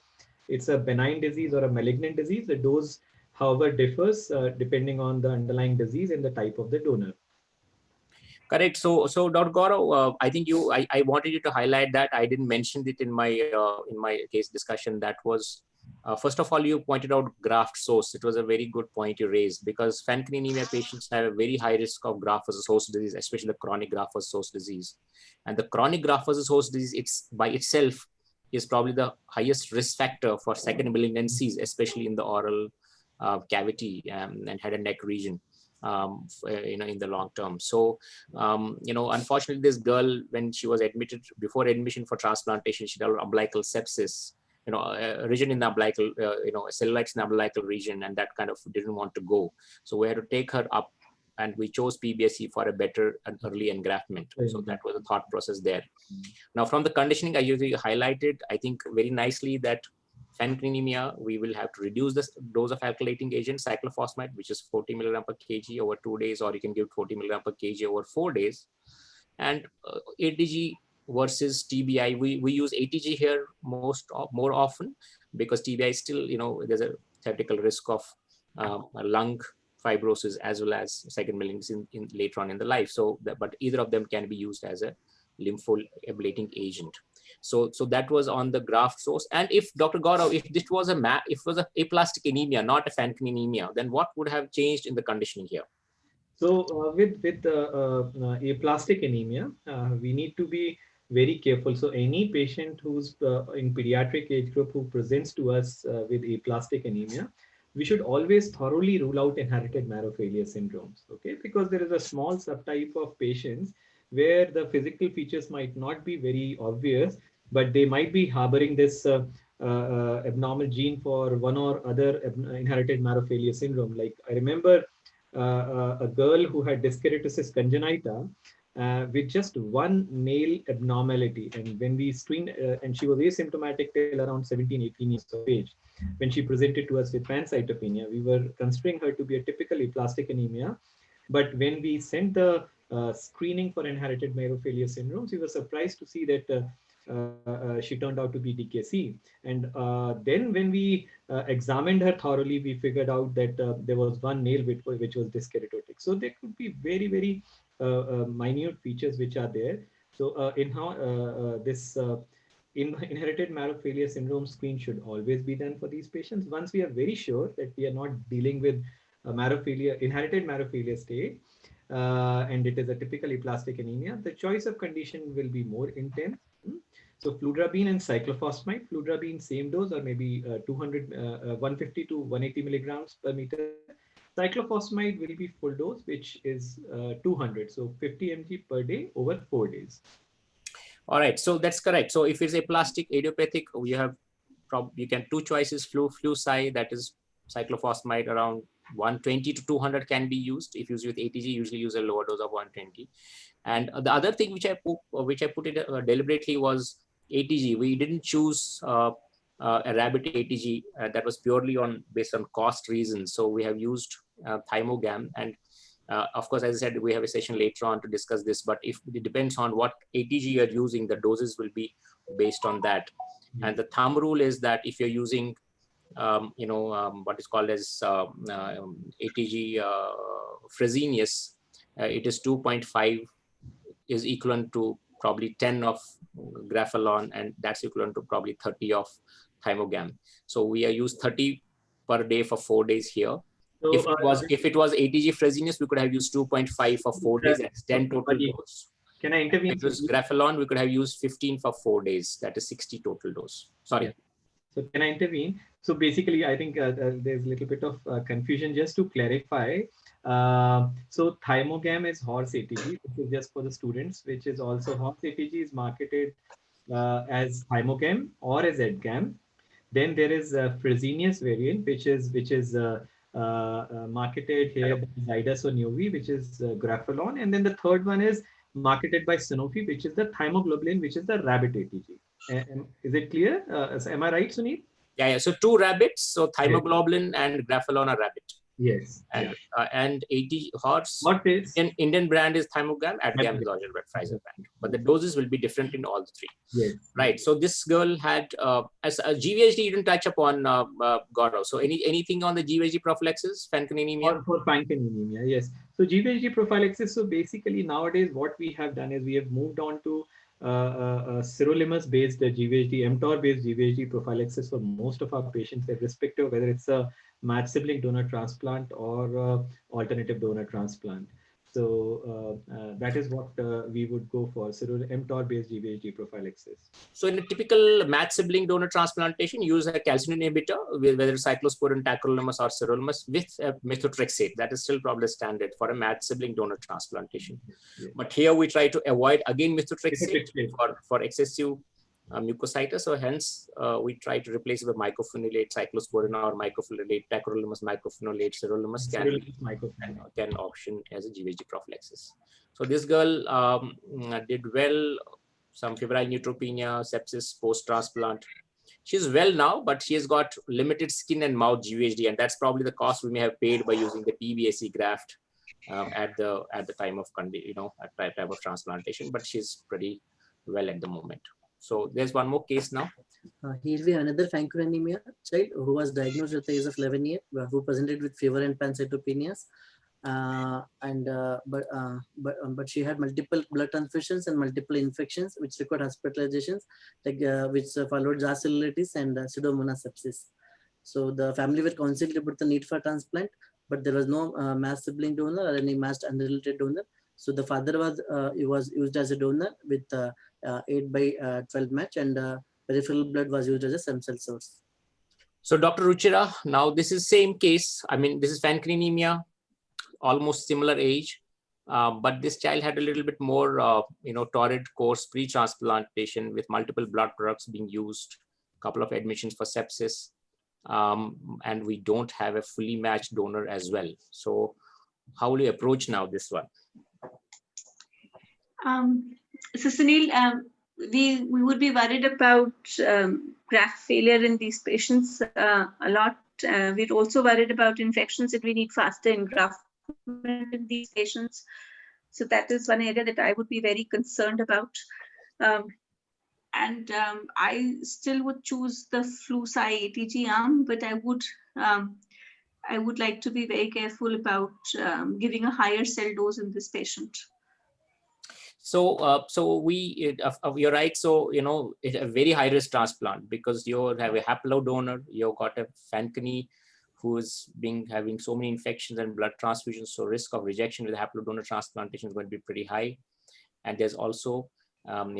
it's a benign disease or a malignant disease. The dose, however, differs depending on the underlying disease and the type of the donor. Correct. So Dr. Gaurav, I think I wanted you to highlight that. I didn't mention it in my case discussion. That was First of all, you pointed out graft source. It was a very good point you raised, because Fanconi anemia patients have a very high risk of graft versus host disease, especially the chronic graft versus host disease. And the chronic graft versus host disease, it's by itself is probably the highest risk factor for second malignancies, especially in the oral cavity and head and neck region. In the long term. So, unfortunately, this girl, when she was admitted, before admission for transplantation, she developed umbilical sepsis, a region in the umbilical, cellulitis in the umbilical region, and that kind of didn't want to go. So we had to take her up, and we chose PBSC for a better and early engraftment. So that was the thought process there. Now, from the conditioning, I usually highlighted, I think very nicely, that Fanconi anemia, we will have to reduce the dose of alkylating agent, cyclophosphamide, which is 40 milligram per kg over 2 days, or you can give 40 milligram per kg over 4 days. And ATG versus TBI, we use ATG here more often, because TBI still, there's a theoretical risk of lung fibrosis as well as second malignancy in later on in the life. So, but either of them can be used as a lymphoablating agent. So that was on the graft source. And if Dr. Gaurav, if this was aplastic anemia, not a Fanconi anemia, then what would have changed in the conditioning here? So with aplastic anemia, we need to be very careful. So any patient who's in pediatric age group who presents to us with aplastic anemia, we should always thoroughly rule out inherited marrow failure syndromes, okay? Because there is a small subtype of patients where the physical features might not be very obvious, but they might be harboring this abnormal gene for one or other inherited marrow failure syndrome. Like I remember a girl who had disc keratosis congenita with just one nail abnormality. And when we screened, and she was asymptomatic till around 17, 18 years of age. When she presented to us with pancytopenia, we were considering her to be a typical aplastic anemia. But when we sent the screening for inherited marrow failure syndromes, we were surprised to see that she turned out to be DKC. And then when we examined her thoroughly, we figured out that there was one nail which was disc keratotic. So there could be very, very minute features which are there. So inherited marrow failure syndrome screen should always be done for these patients. Once we are very sure that we are not dealing with inherited marrow failure state, and it is a typical aplastic anemia, the choice of condition will be more intense. So fludarabine and cyclophosphamide, fludarabine same dose, or maybe 150 to 180 milligrams per meter. Cyclophosphamide will be full dose, which is 200, so 50 mg per day over 4 days. All right, so that's correct. So if it's aplastic idiopathic, you can two choices, Flu-Cy, that is cyclophosphamide around 120 to 200 can be used. If used with ATG, usually use a lower dose of 120. And the other thing which I put it deliberately was ATG. We didn't choose a rabbit ATG that was purely based on cost reasons. So we have used Thymogam, and of course, as I said, we have a session later on to discuss this, but if it depends on what ATG you're using, the doses will be based on that. And the thumb rule is that if you're using what is called as ATG Fresenius, it is 2.5 is equivalent to probably 10 of Grapholon, and that's equivalent to probably 30 of Thymogam. So we are used 30 per day for 4 days here. So, if it was ATG Fresenius, we could have used 2.5 for 4 days. That's 10 total dose. Can I intervene? If it was Grapholon, we could have used 15 for 4 days. That is 60 total dose. Sorry. Yeah. So can I intervene? So basically, I think there's a little bit of confusion. Just to clarify, so Thymogam is horse ATG. This is just for the students, which is also horse ATG is marketed as Thymogam or as Edgam. Then there is a Fresenius variant, which is marketed here by Zydus or Novi, which is Grapholon. And then the third one is marketed by Sanofi, which is the Thymoglobulin, which is the rabbit ATG. Is it clear? Am I right, Sunil? Yeah. So two rabbits. So Thymoglobulin and Grapholon are rabbit. Yes. And ATG horse. What is? Indian brand is Thymogam. Adgam is also Pfizer brand. But the doses will be different in all the three. Yes. Right. So this girl had as a GVHD. You didn't touch upon Gaurav. So anything on the GVHD prophylaxis, Fanconi anemia? For Fanconi anemia, yes. So GVHD prophylaxis. So basically nowadays what we have done is we have moved on to sirolimus-based GVHD, mTOR-based GVHD prophylaxis for most of our patients, irrespective of whether it's a matched sibling donor transplant or alternative donor transplant. So that is what we would go for, mTOR-based GVHD prophylaxis. So in a typical matched sibling donor transplantation, use a calcineurin inhibitor, whether it's cyclosporin, tacrolimus, or sirolimus, with methotrexate. That is still probably standard for a matched sibling donor transplantation. Yeah. But here we try to avoid, again, methotrexate for excessive mucositis. So hence, we try to replace it with mycophenolate, cyclosporin, or mycophenolate, tacrolimus, mycophenolate, sirolimus can option as a GVHD prophylaxis. So this girl did well. Some febrile neutropenia, sepsis, post-transplant. She's well now, but she has got limited skin and mouth GVHD, and that's probably the cost we may have paid by using the PBSE graft at the time of time of transplantation. But she's pretty well at the moment. So there's one more case now. Here we have another Fanconi anemia child who was diagnosed at the age of 11 years, who presented with fever and pancytopenias. But she had multiple blood transfusions and multiple infections which required hospitalizations, like which followed JAR cellulitis and pseudomonas sepsis. So the family were counseled about the need for transplant, but there was no matched sibling donor or any matched unrelated donor. So the father was used as a donor with 8/12 match, and peripheral blood was used as a stem cell source. So Dr. Ruchira, now this is same case. I mean, this is Fanconi anemia, almost similar age, but this child had a little bit more, torrid course pre-transplantation with multiple blood products being used, a couple of admissions for sepsis, and we don't have a fully matched donor as well. So how will you approach now this one? So Sunil, we would be worried about graft failure in these patients a lot. We're also worried about infections if we need faster engraftment in these patients. So that is one area that I would be very concerned about. I still would choose the Flu/Cy ATG arm, but I would like to be very careful about giving a higher cell dose in this patient. So, you're right. So, it's a very high risk transplant because you have a haplo donor, you've got a Fanconi who is having so many infections and blood transfusions. So risk of rejection with haplo donor transplantation is going to be pretty high. And there's also, a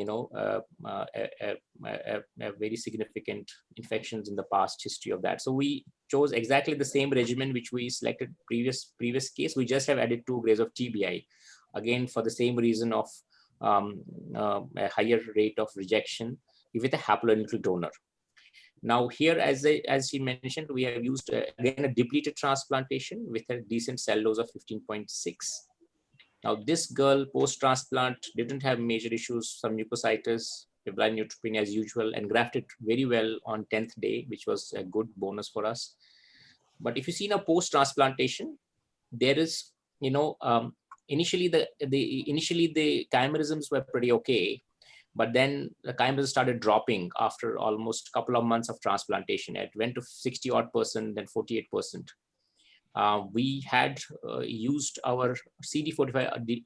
very significant infections in the past history of that. So we chose exactly the same regimen which we selected previous case. We just have added 2 grades of TBI, again for the same reason of a higher rate of rejection with a haploidentical donor. Now here, as he mentioned, we have used again a depleted transplantation with a decent cell dose of 15.6. Now this girl post-transplant didn't have major issues, some mucositis, febrile neutropenia as usual, and grafted very well on 10th day, which was a good bonus for us. But if you see now post-transplantation, there is, initially the chimerisms were pretty okay, but then the chimerisms started dropping after almost a couple of months of transplantation. It went to 60-odd%, then 48%. We had used our CD45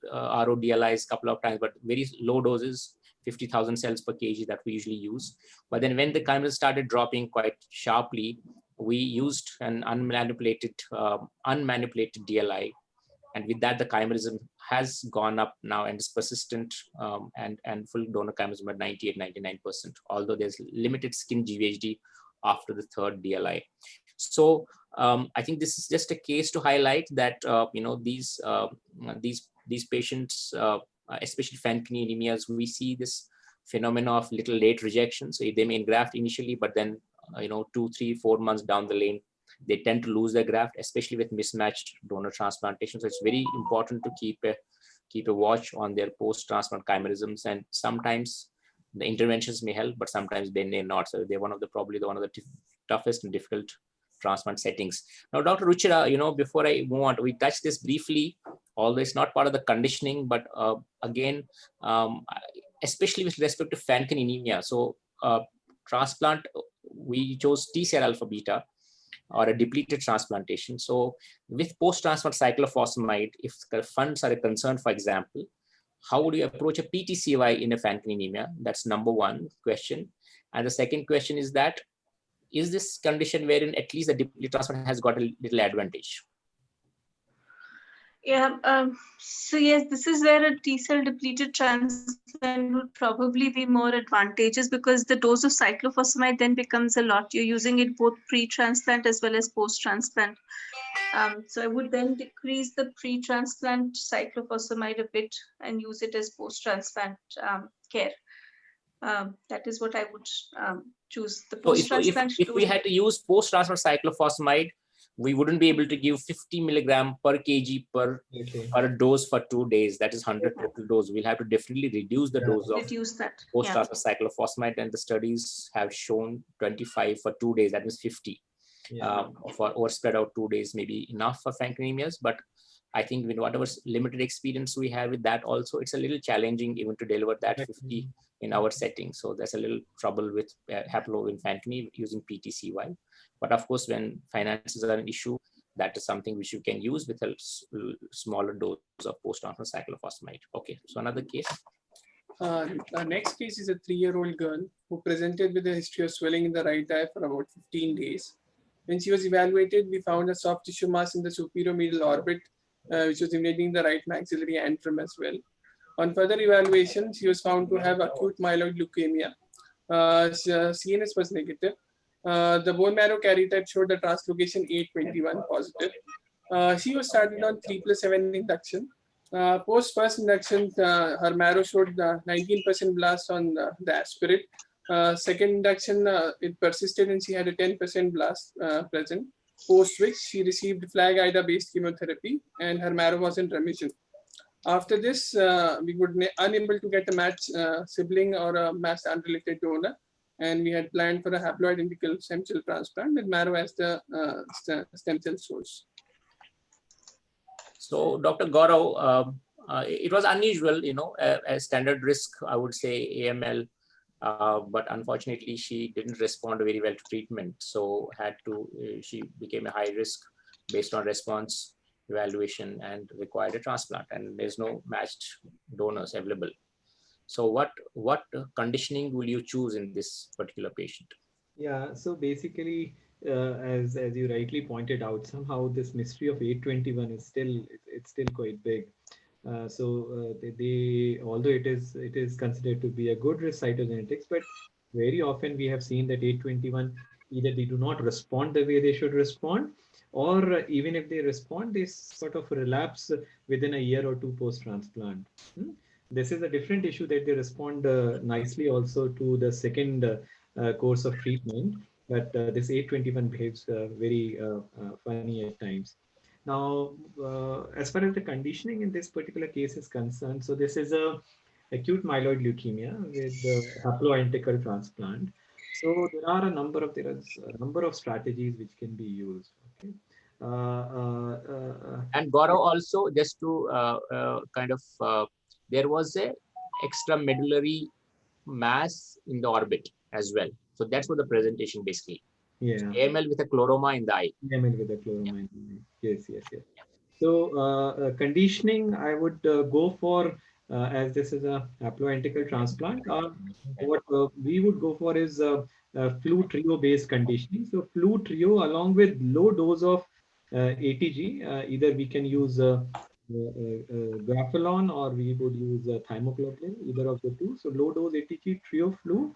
RO-DLIs a couple of times, but very low doses, 50,000 cells per kg that we usually use. But then when the chimerism started dropping quite sharply, we used an unmanipulated DLI. And with that, the chimerism has gone up now and is persistent, and full donor chimerism at 98-99%, although there's limited skin GVHD after the 3rd DLI. So I think this is just a case to highlight that these patients, especially Fanconi anemias, we see this phenomena of little late rejection. So they may engraft initially, but then 2, 3, 4 months down the lane, they tend to lose their graft, especially with mismatched donor transplantation. So it's very important to keep a watch on their post-transplant chimerisms, and sometimes the interventions may help, but sometimes they may not. So they're probably one of the toughest and difficult transplant settings. Now, Dr. Ruchira, before I move on, we touched this briefly, although it's not part of the conditioning, but again, especially with respect to Fanconi anemia. So transplant, we chose TCR alpha beta or a depleted transplantation. So with post-transplant cyclophosphamide, if the funds are a concern, for example, how would you approach a PTCY in a Fanconi anemia? That's number one question. And the second question is that, is this condition wherein at least the depleted transplant has got a little advantage? Yeah, so yes, this is where a T-cell depleted transplant would probably be more advantageous, because the dose of cyclophosphamide then becomes a lot. You're using it both pre-transplant as well as post-transplant. So I would then decrease the pre-transplant cyclophosphamide a bit and use it as post-transplant care. That is what I would choose. The post-transplant. So if we had to use post-transplant cyclophosphamide, we wouldn't be able to give 50 milligram per kg per dose for 2 days. That is 100 total dose. We'll have to definitely reduce the dose of post-transplant cyclophosphamide, and the studies have shown 25 for 2 days. That means 50 or spread out 2 days, maybe enough for Fanconi anemias. But I think with whatever limited experience we have with that also, it's a little challenging even to deliver that 50 in our setting. So there's a little trouble with haplo in Fanconi using PTCY. But of course, when finances are an issue, that is something which you can use with a smaller dose of post-transplant cyclophosphamide. Okay, so another case. The next case is a 3-year-old girl who presented with a history of swelling in the right eye for about 15 days. When she was evaluated, we found a soft tissue mass in the superior medial orbit, which was invading the right maxillary antrum as well. On further evaluation, she was found to have acute myeloid leukemia. CNS was negative. The bone marrow karyotype showed the translocation 821 positive. She was started on 3+7 induction. Post first induction, her marrow showed 19% blast on the aspirate. Second induction, it persisted and she had a 10% blast present. Post which she received FLAG-IDA-based chemotherapy and her marrow was in remission. After this, we were unable to get a matched sibling or a matched unrelated donor, and we had planned for a haploidentical stem cell transplant with marrow as the stem cell source. So, Dr. Gaurav, it was unusual, a standard risk, I would say AML, but unfortunately she didn't respond very well to treatment. So she became a high risk based on response evaluation and required a transplant, and there's no matched donors available. So what conditioning will you choose in this particular patient? Yeah, so basically, as you rightly pointed out, somehow this mystery of 821 is still quite big. They although it is considered to be a good risk cytogenetics, but very often we have seen that 821 either they do not respond the way they should respond, or even if they respond, they sort of relapse within a year or two post-transplant. This is a different issue that they respond nicely also to the second course of treatment, but this 821 behaves very funny at times. Now, as far as the conditioning in this particular case is concerned, so this is a acute myeloid leukemia with haploidentical transplant. So there are a number of strategies which can be used. Okay. And Gaurav, also just to there was a extramedullary mass in the orbit as well. So that's what the presentation basically. Yeah. AML with a chloroma in the eye. AML with a chloroma in the eye. Yes. So conditioning, I would go for, as this is a haploidentical transplant, what we would go for is flu trio based conditioning. So flu trio along with low dose of ATG, either we can use Grapholon or we would use thymoglobulin, either of the two. So low dose ATG trio flu,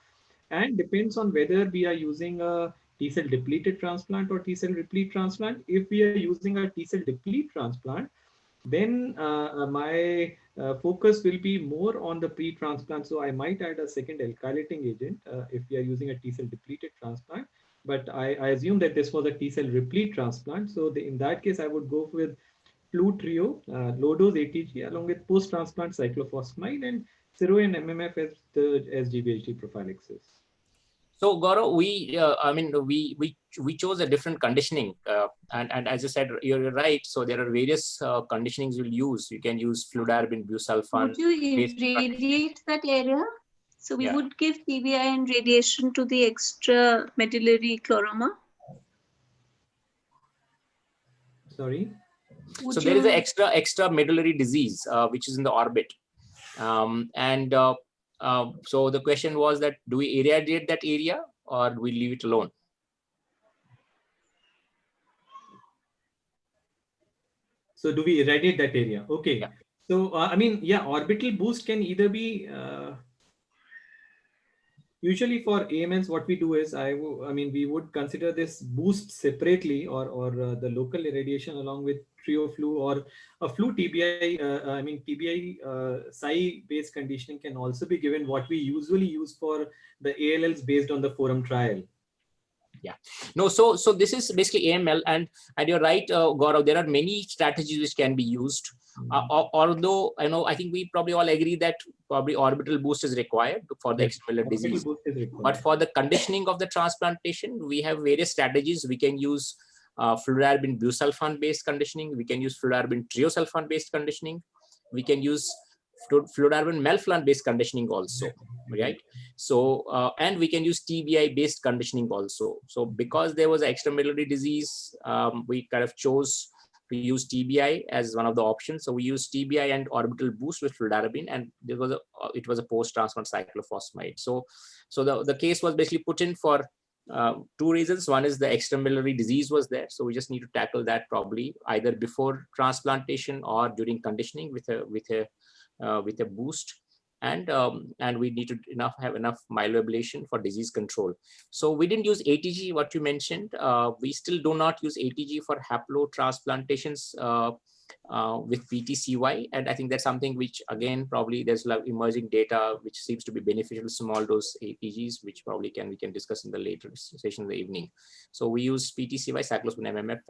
and depends on whether we are using a T-cell depleted transplant or T-cell replete transplant. If we are using a T-cell deplete transplant, then my focus will be more on the pre-transplant. So I might add a second alkylating agent if we are using a T-cell depleted transplant. But I assume that this was a T-cell replete transplant. So in that case, I would go with flu trio, low dose ATG along with post-transplant cyclophosphamide and Sero and MMF as the GVHD prophylaxis. So Gaurav, we chose a different conditioning, and as you said, you're right. So there are various conditionings you'll use. You can use fludarabine, busulfan. Would you irradiate that area? So we would give TBI and radiation to the extramedullary chloroma. Sorry. So there is an extramedullary disease which is in the orbit. So the question was that, do we irradiate that area or do we leave it alone? So do we irradiate that area? Okay. Yeah. So, I mean, yeah, orbital boost can either be, usually for AMNs, what we do is, I mean, we would consider this boost separately, or the local irradiation along with TrioFlu or a flu TBI. I mean, TBI Psi-based conditioning can also be given, what we usually use for the ALLs based on the forum trial. Yeah, no, so this is basically AML, and you're right, Gaurav, there are many strategies which can be used. Although I think we probably all agree that probably orbital boost is required for the extracellular disease. But for the conditioning of the transplantation, we have various strategies. We can use fludarabine busulfan based conditioning. We can use fludarabine triosulfan based conditioning. We can use fludarabine melphalan based conditioning also, right? So and we can use TBI based conditioning also. So because there was an extramedullary disease, we kind of chose to use TBI as one of the options. So we used TBI and orbital boost with fludarabine, and it was a post-transplant cyclophosphamide. So the case was basically put in for two reasons. One is the extramedullary disease was there, so we just need to tackle that probably either before transplantation or during conditioning with a boost, and we need to have enough myeloablation for disease control. So we didn't use ATG, what you mentioned. We still do not use ATG for haplo transplantations with PTCY, and I think that's something which, again, probably there's a lot of emerging data which seems to be beneficial to small dose ATGs, which probably we can discuss in the later session in the evening. So we use PTCY cyclosporin MMF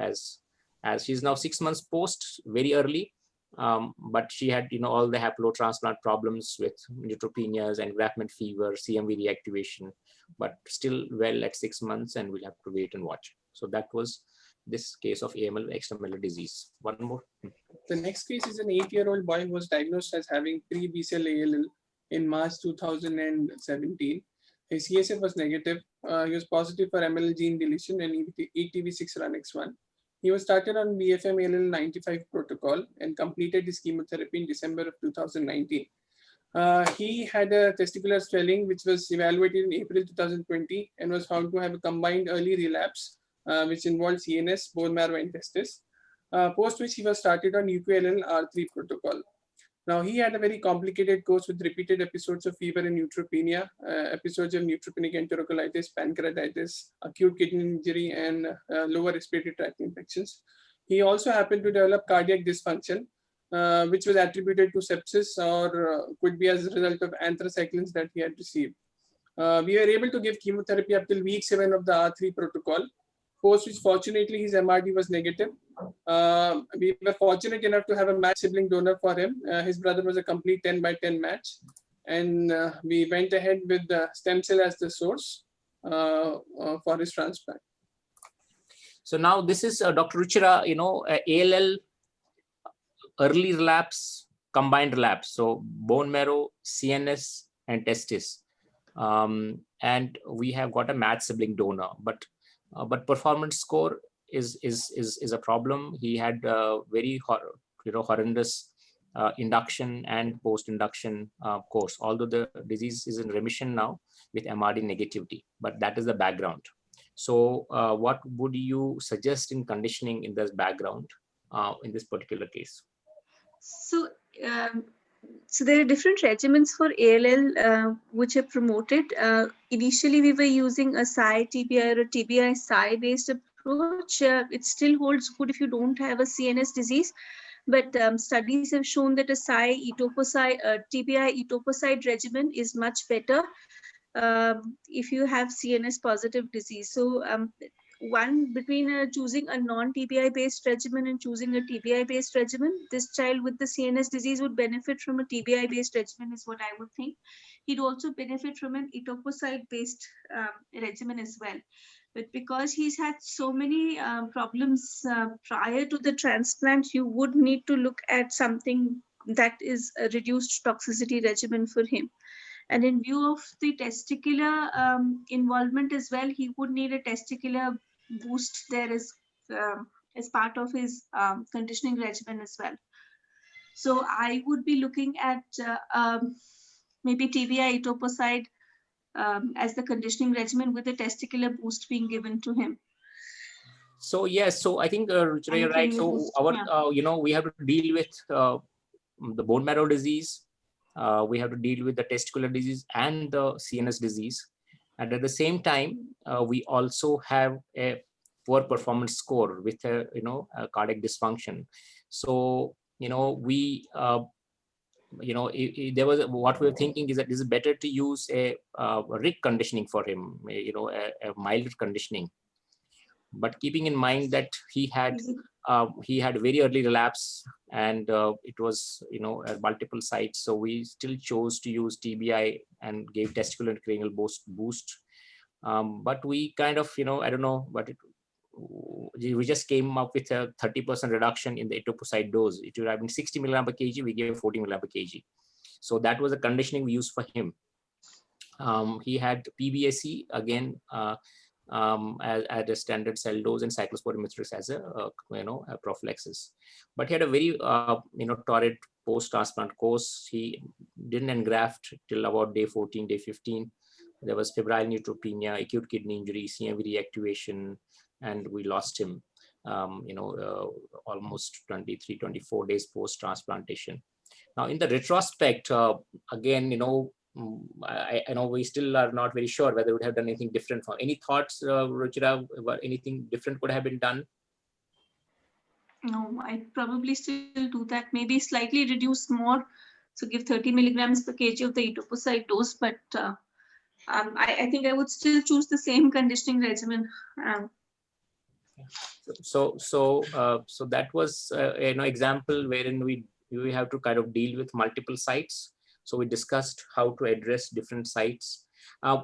as she's now 6 months post, very early. But she had all the haplo transplant problems with neutropenias, engraftment fever, CMV reactivation, but still well at 6 months, and we'll have to wait and watch. So that was this case of AML extramedullary disease. One more. The next case is an 8-year-old boy who was diagnosed as having pre-BCL ALL in March 2017. His CSF was negative. He was positive for MLL gene deletion and ETV6 RUNX1. He was started on BFM ALL 95 protocol and completed his chemotherapy in December of 2019. He had a testicular swelling which was evaluated in April 2020 and was found to have a combined early relapse, which involved CNS, bone marrow, and testis, post which he was started on UQLL R3 protocol. Now, he had a very complicated course with repeated episodes of fever and neutropenia, episodes of neutropenic enterocolitis, pancreatitis, acute kidney injury, and lower respiratory tract infections. He also happened to develop cardiac dysfunction, which was attributed to sepsis or could be as a result of anthracyclines that he had received. We were able to give chemotherapy up till week 7 of the R3 protocol, post which fortunately his MRD was negative. We were fortunate enough to have a match sibling donor for him. His brother was a complete 10-by-10 match, and we went ahead with the stem cell as the source for his transplant. So now this is Dr. Ruchira, ALL early relapse, combined relapse. So bone marrow, CNS, and testis. And we have got a match sibling donor, but performance score is a problem. He had very horrendous induction and post-induction course, although the disease is in remission now with MRD negativity, but that is the background. So what would you suggest in conditioning in this background in this particular case? So there are different regimens for ALL which are promoted. Initially, we were using a Psi TBI or a TBI Psi based approach. It still holds good if you don't have a CNS disease, but studies have shown that a Psi etoposide, TBI etoposide regimen is much better if you have CNS positive disease. So one between choosing a non-TBI based regimen and choosing a TBI based regimen, this child with the CNS disease would benefit from a TBI based regimen is what I would think. He'd also benefit from an etoposide based regimen as well. But because he's had so many problems prior to the transplant, you would need to look at something that is a reduced toxicity regimen for him. And in view of the testicular involvement as well, he would need a testicular boost there as part of his conditioning regimen as well. So I would be looking at maybe TBI etoposide as the conditioning regimen with a testicular boost being given to him. So yes, so I think Ruchira, you're right. So our we have to deal with the bone marrow disease. We have to deal with the testicular disease and the CNS disease. And at the same time, we also have a poor performance score with a cardiac dysfunction. So we there was what we were thinking is that this is better to use a RIC conditioning for him, a mild conditioning. But keeping in mind that he had very early relapse and it was at multiple sites, so we still chose to use TBI and gave testicular and cranial boost. But we kind of I don't know, but we just came up with a 30% reduction in the etoposide dose. It would have been 60 milligram per kg. We gave 40 milligram per kg. So that was the conditioning we used for him. He had PBSE again. At a standard cell dose and cyclosporin matrix as a prophylaxis, but he had a very torrid post-transplant course. He didn't engraft till about day 14, day 15. There was febrile neutropenia, acute kidney injury, CMV reactivation, and we lost him. Almost 23, 24 days post-transplantation. Now, in the retrospect, again, I know we still are not very sure whether we would have done anything different. For any thoughts, Ruchira, anything different could have been done? No, I'd probably still do that. Maybe slightly reduce more. So give 30 milligrams per kg of the etoposide dose. But I think I would still choose the same conditioning regimen. So that was example wherein we have to kind of deal with multiple sites. So we discussed how to address different sites.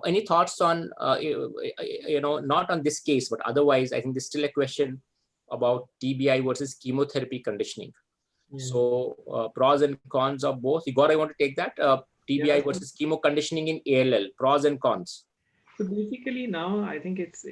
Any thoughts on, not on this case, but otherwise, I think there's still a question about TBI versus chemotherapy conditioning. Yeah. So pros and cons of both. Igor, I want to take that. TBI versus chemo conditioning in ALL, pros and cons. So basically now I think it's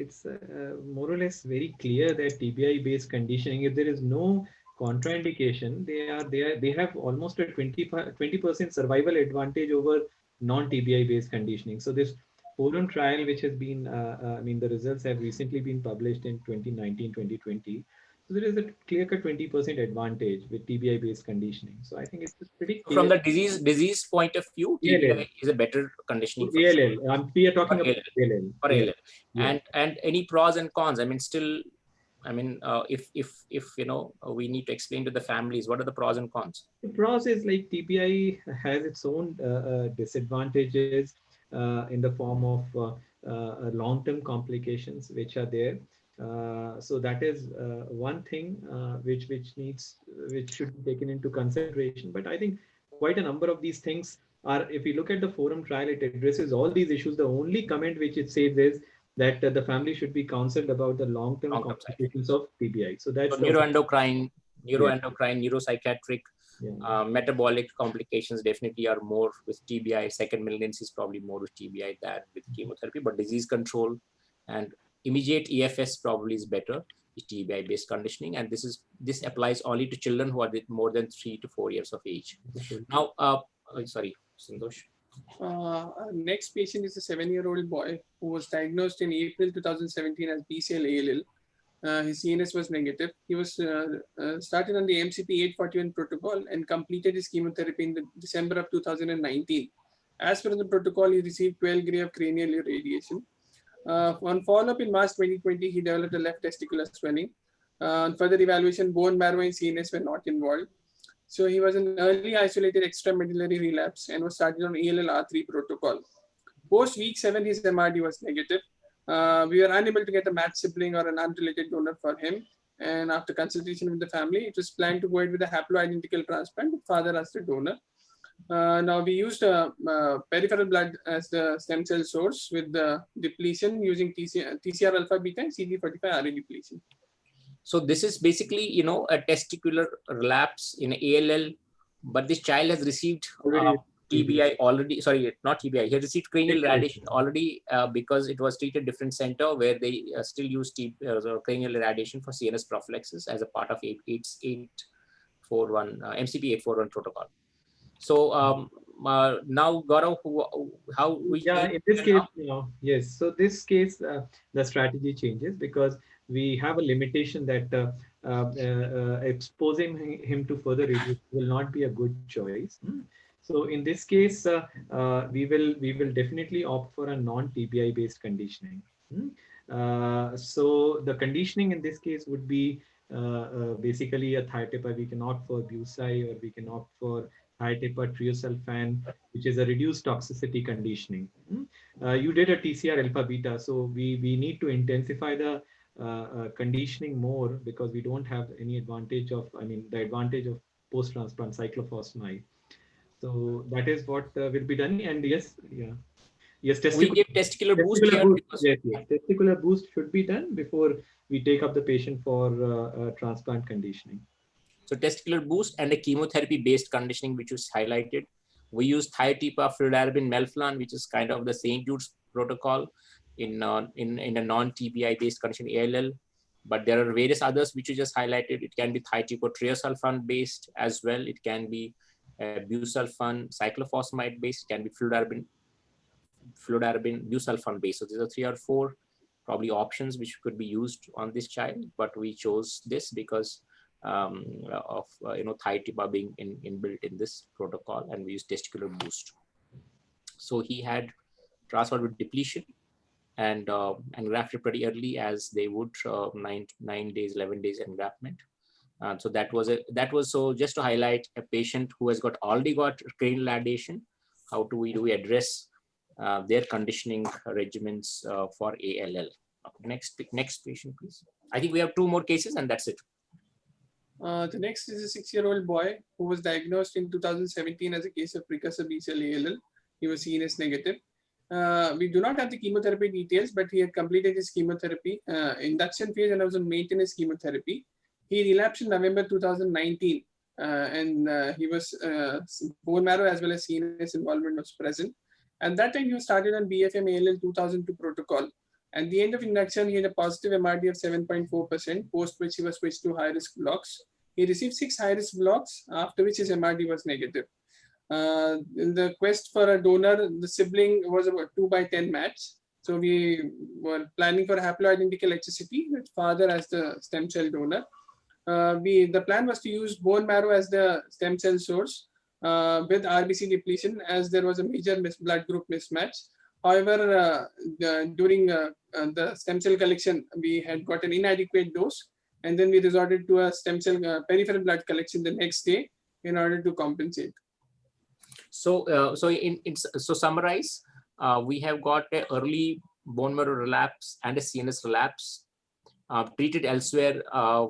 more or less very clear that TBI based conditioning, if there is no contraindication, they have almost a 20% survival advantage over non-TBI based conditioning. So this Poland trial, which has been, the results have recently been published in 2019, 2020. So there is a clear-cut 20% advantage with TBI based conditioning. So I think it's pretty clear. From the disease point of view, TBI is a better conditioning. For ALL. We are talking about ALL. For ALL. Yeah. And any pros and cons? I mean, still, if we need to explain to the families, what are the pros and cons? The pros is like TBI has its own disadvantages in the form of long-term complications which are there. So that is one thing which should be taken into consideration. But I think quite a number of these things are, if you look at the forum trial, it addresses all these issues. The only comment which it says is that the family should be counseled about the long-term complications of TBI. So that's neuroendocrine, neuropsychiatric, metabolic complications definitely are more with TBI. Second malignancy is probably more with TBI than with chemotherapy, but disease control and immediate EFS probably is better with TBI based conditioning. And this applies only to children who are more than 3 to 4 years of age. Now, sorry, Santosh. Next patient is a 7-year-old boy who was diagnosed in April 2017 as BCL ALL. His CNS was negative. He was started on the MCP 841 protocol and completed his chemotherapy in December of 2019. As per the protocol, he received 12 gray of cranial irradiation. On follow-up in March 2020, he developed a left testicular swelling. On further evaluation, bone marrow and CNS were not involved. So he was an early isolated extramedullary relapse and was started on ALL-R3 protocol. Post week 7, his MRD was negative. We were unable to get a matched sibling or an unrelated donor for him. And after consultation with the family, it was planned to go ahead with a haploidentical transplant with father as the donor. Now we used peripheral blood as the stem cell source with the depletion using TCR alpha beta and CD45 RA depletion. So this is basically, a testicular relapse in ALL, but this child has received TBI already, sorry, not TBI, he has received cranial radiation already because it was treated different center where they still use cranial radiation for CNS prophylaxis as a part of MCP 841 protocol. So now, Gaurav, how we In this case, yes. So this case, the strategy changes because we have a limitation that exposing him to further radiation will not be a good choice. So in this case, we will definitely opt for a non-TBI based conditioning. So the conditioning in this case would be basically a thiotepar. We can opt for Bucci, or we can opt for thiotepar triosulfan, which is a reduced toxicity conditioning. You did a TCR alpha beta, so we need to intensify the conditioning more because we don't have any advantage of, the advantage of post-transplant cyclophosphamide. So that is what will be done. And yes, we give testicular boost here. Yes, testicular boost should be done before we take up the patient for transplant conditioning. So testicular boost and a chemotherapy-based conditioning, which was highlighted. We use thiotepar, fludarabine, melphalan, which is kind of the St. Jude's protocol in a non-TBI-based condition, ALL. But there are various others which you just highlighted. It can be thiotepar triosulfan-based as well. It can be busulfan, cyclophosphamide-based. It can be fludarabine, busulfan-based. So these are 3 or 4 probably options which could be used on this child. But we chose this because of thiotepar being inbuilt in this protocol, and we use testicular boost. So he had transplant with depletion and grafted pretty early, as they would 9 days, 11 days engraftment. So that was so just to highlight a patient who has already got cranial adhesion. How do we address their conditioning regimens for ALL? Next patient, please. I think we have 2 more cases, and that's it. The next is a 6-year-old boy who was diagnosed in 2017 as a case of precursor B-cell ALL. He was CNS negative. We do not have the chemotherapy details, but he had completed his chemotherapy induction phase and was on maintenance chemotherapy. He relapsed in November 2019, and he was bone marrow as well as CNS involvement was present. At that time, he was started on BFM ALL 2002 protocol. At the end of induction, he had a positive MRD of 7.4%, post which he was switched to high-risk blocks. He received 6 high-risk blocks, after which his MRD was negative. In the quest for a donor, the sibling was about 2/10 match. So we were planning for haploidentical HSCT with father as the stem cell donor. The plan was to use bone marrow as the stem cell source with RBC depletion, as there was a major blood group mismatch. However, during the stem cell collection, we had got an inadequate dose, and then we resorted to a stem cell peripheral blood collection the next day in order to compensate. So, so summarize, we have got an early bone marrow relapse and a CNS relapse. Treated elsewhere,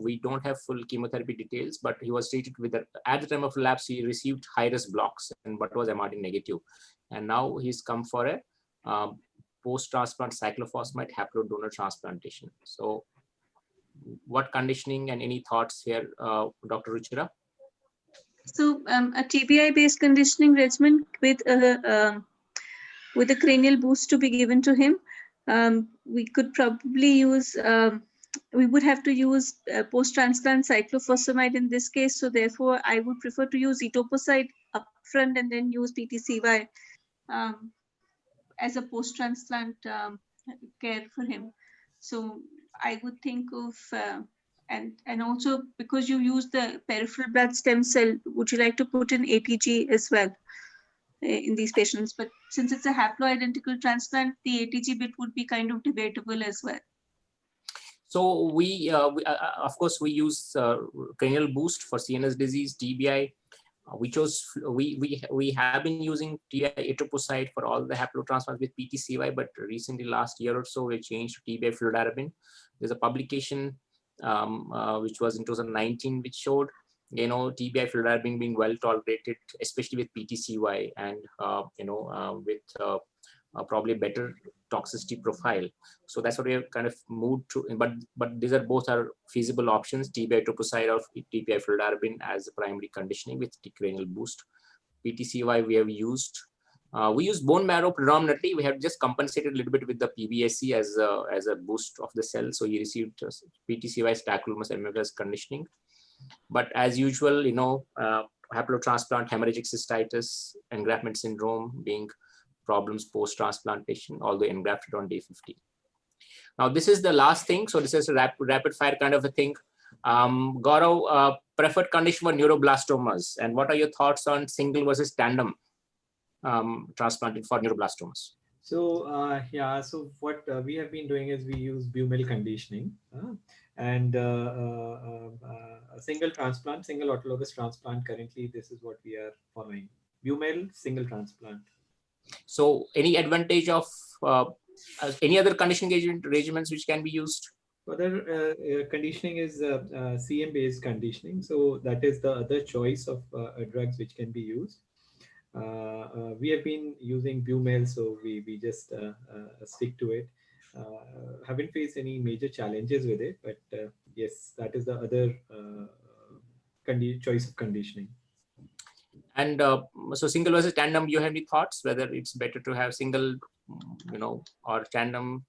we don't have full chemotherapy details, but he was treated with, at the time of relapse, he received high-risk blocks, and but was MRD negative. And now he's come for a post-transplant cyclophosphamide haplodonor transplantation. So what conditioning and any thoughts here, Dr. Ruchira? So a TBI-based conditioning regimen with a cranial boost to be given to him. We could probably use, we would have to use post-transplant cyclophosphamide in this case. So therefore, I would prefer to use etoposide upfront and then use PTCY as a post-transplant care for him. So I would think of, and also because you use the peripheral blood stem cell, would you like to put in ATG as well in these patients? But since it's a haploidentical transplant, the ATG bit would be kind of debatable as well. So we of course, we use cranial boost for CNS disease, TBI. We have been using etoposide for all the haplotransplants with PTCY, but recently, last year or so, we changed to TBI fludarabine. There's a publication which was in 2019, which showed, TBI fludarabine being well tolerated, especially with PTCY, and with probably better toxicity profile. So that's what we have kind of moved to. But these are both are feasible options: TBI etoposide or TBI fludarabine as a primary conditioning with cranial boost. PTCY we have used. We use bone marrow predominantly. We have just compensated a little bit with the PBSC as a boost of the cell. So he received PTCY, tacrolimus, MFS conditioning. But as usual, haplotransplant hemorrhagic cystitis, engraftment syndrome being problems post-transplantation, although engrafted on day 15. Now, this is the last thing. So this is a rapid fire kind of a thing. Gaurav, preferred condition for neuroblastomas. And what are your thoughts on single versus tandem transplanting for neuroblastomas? So so what we have been doing is we use Bumel conditioning and a single transplant, single autologous transplant. Currently, this is what we are following: Bumel single transplant. So, any advantage of any other conditioning regimens which can be used? Other conditioning is CM-based conditioning. So that is the other choice of drugs which can be used. We have been using Bumel, so we just stick to it. Haven't faced any major challenges with it, but yes, that is the other choice of conditioning. And so single versus tandem, you have any thoughts whether it's better to have single, or tandem?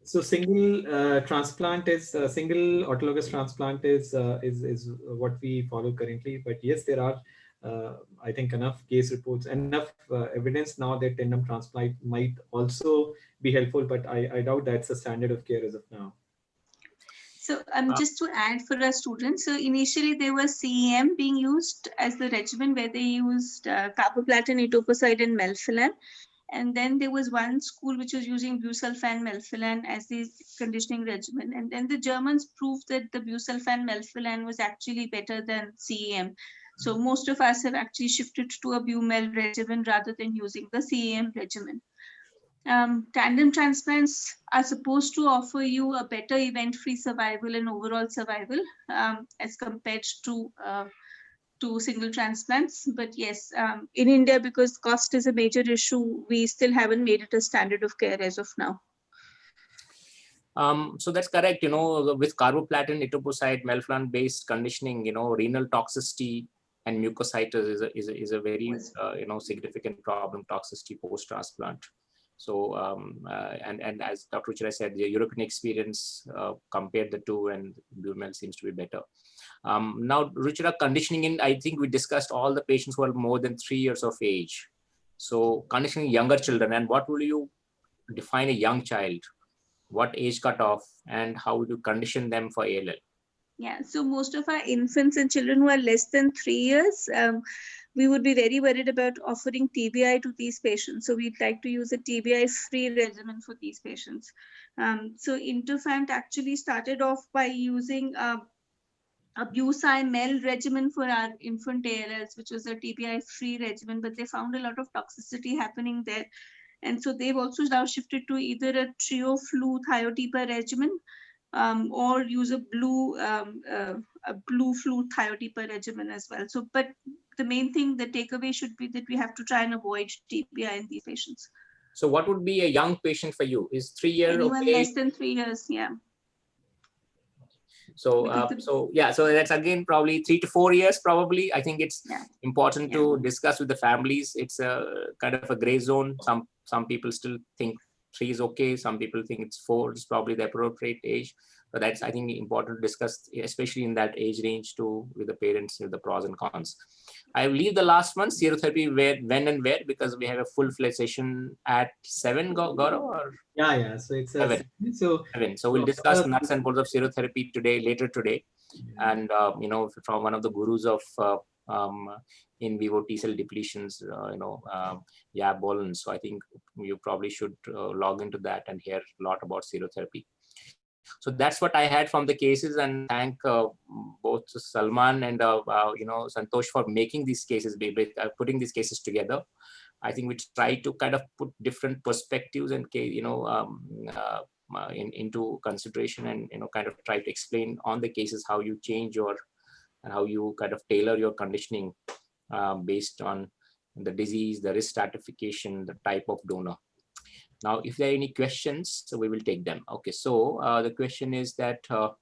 So single transplant is single autologous transplant is what we follow currently. But yes, there are I think enough case reports, enough evidence now that tandem transplant might also be helpful. But I doubt that's a standard of care as of now. So just to add for our students, so initially there was CEM being used as the regimen where they used carboplatin, etoposide, and melphalan. And then there was one school which was using busulfan, melphalan as the conditioning regimen. And then the Germans proved that the busulfan, melphalan was actually better than CEM. So most of us have actually shifted to a Bumel regimen rather than using the CEM regimen. Tandem transplants are supposed to offer you a better event-free survival and overall survival as compared to single transplants. But yes, in India, because cost is a major issue, we still haven't made it a standard of care as of now. So that's correct. With carboplatin, etoposide, melphalan-based conditioning, renal toxicity and mucositis is a very significant problem, toxicity post-transplant. So and as Dr. Ruchira said, the European experience compared the two, and Bumel seems to be better. Now, Ruchira, conditioning I think we discussed all the patients who are more than 3 years of age. So conditioning younger children, and what will you define a young child? What age cutoff, and how would you condition them for ALL? Yeah, so most of our infants and children who are less than 3 years, we would be very worried about offering TBI to these patients. So we'd like to use a TBI-free regimen for these patients. So Interfant actually started off by using a Bucy-Mel regimen for our infant ALLs, which was a TBI-free regimen, but they found a lot of toxicity happening there. And so they've also now shifted to either a trio-flu thiotepa regimen or use a blue flu thiotepa regimen as well. So, but the main thing, the takeaway should be that we have to try and avoid TBI in these patients. So what would be a young patient for you? Is 3 years Anyone okay? less than 3 years, yeah. So, so that's again probably 3 to 4 years. Probably, I think it's important to discuss with the families. It's a kind of a gray zone. Some people still think 3 is okay. Some people think it's 4 is probably the appropriate age. But that's, I think, important to discuss, especially in that age range too, with the parents, with the pros and cons. I will leave the last one, serotherapy, when and where, because we have a full-fledged session at 7, Gaurav, or? Yeah. So it's 7. 7. So we'll discuss nuts and bolts of serotherapy later today. And, from one of the gurus of in vivo T-cell depletions, Yab Bolan. So I think you probably should log into that and hear a lot about serotherapy. So that's what I had from the cases, and thank both Salman and Santosh for making these cases, putting these cases together. I think we try to kind of put different perspectives and into consideration, and kind of try to explain on the cases how you change and how you kind of tailor your conditioning based on the disease, the risk stratification, the type of donor. Now, if there are any questions, so we will take them. Okay, so the question is that Dr.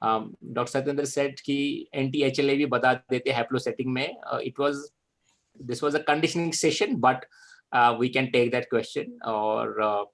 Satyendra said कि anti-HLA भी बता देते haplo setting में. This was a conditioning session, but we can take that question, or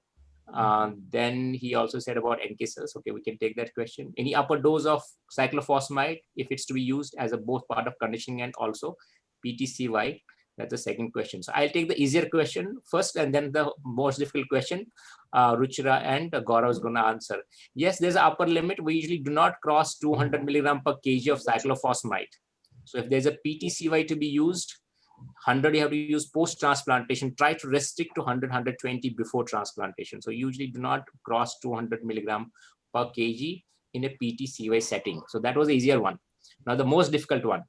Then he also said about NK cells. Okay, we can take that question. Any upper dose of cyclophosphamide if it's to be used as a both part of conditioning and also PTCY? That's the second question. So I'll take the easier question first and then the most difficult question. Ruchira and Gaurav is going to answer. Yes, there's an upper limit. We usually do not cross 200 milligram per kg of cyclophosphamide. So if there's a PTCY to be used, 100 you have to use post-transplantation. Try to restrict to 100, 120 before transplantation. So usually do not cross 200 milligram per kg in a PTCY setting. So that was the easier one. Now the most difficult one.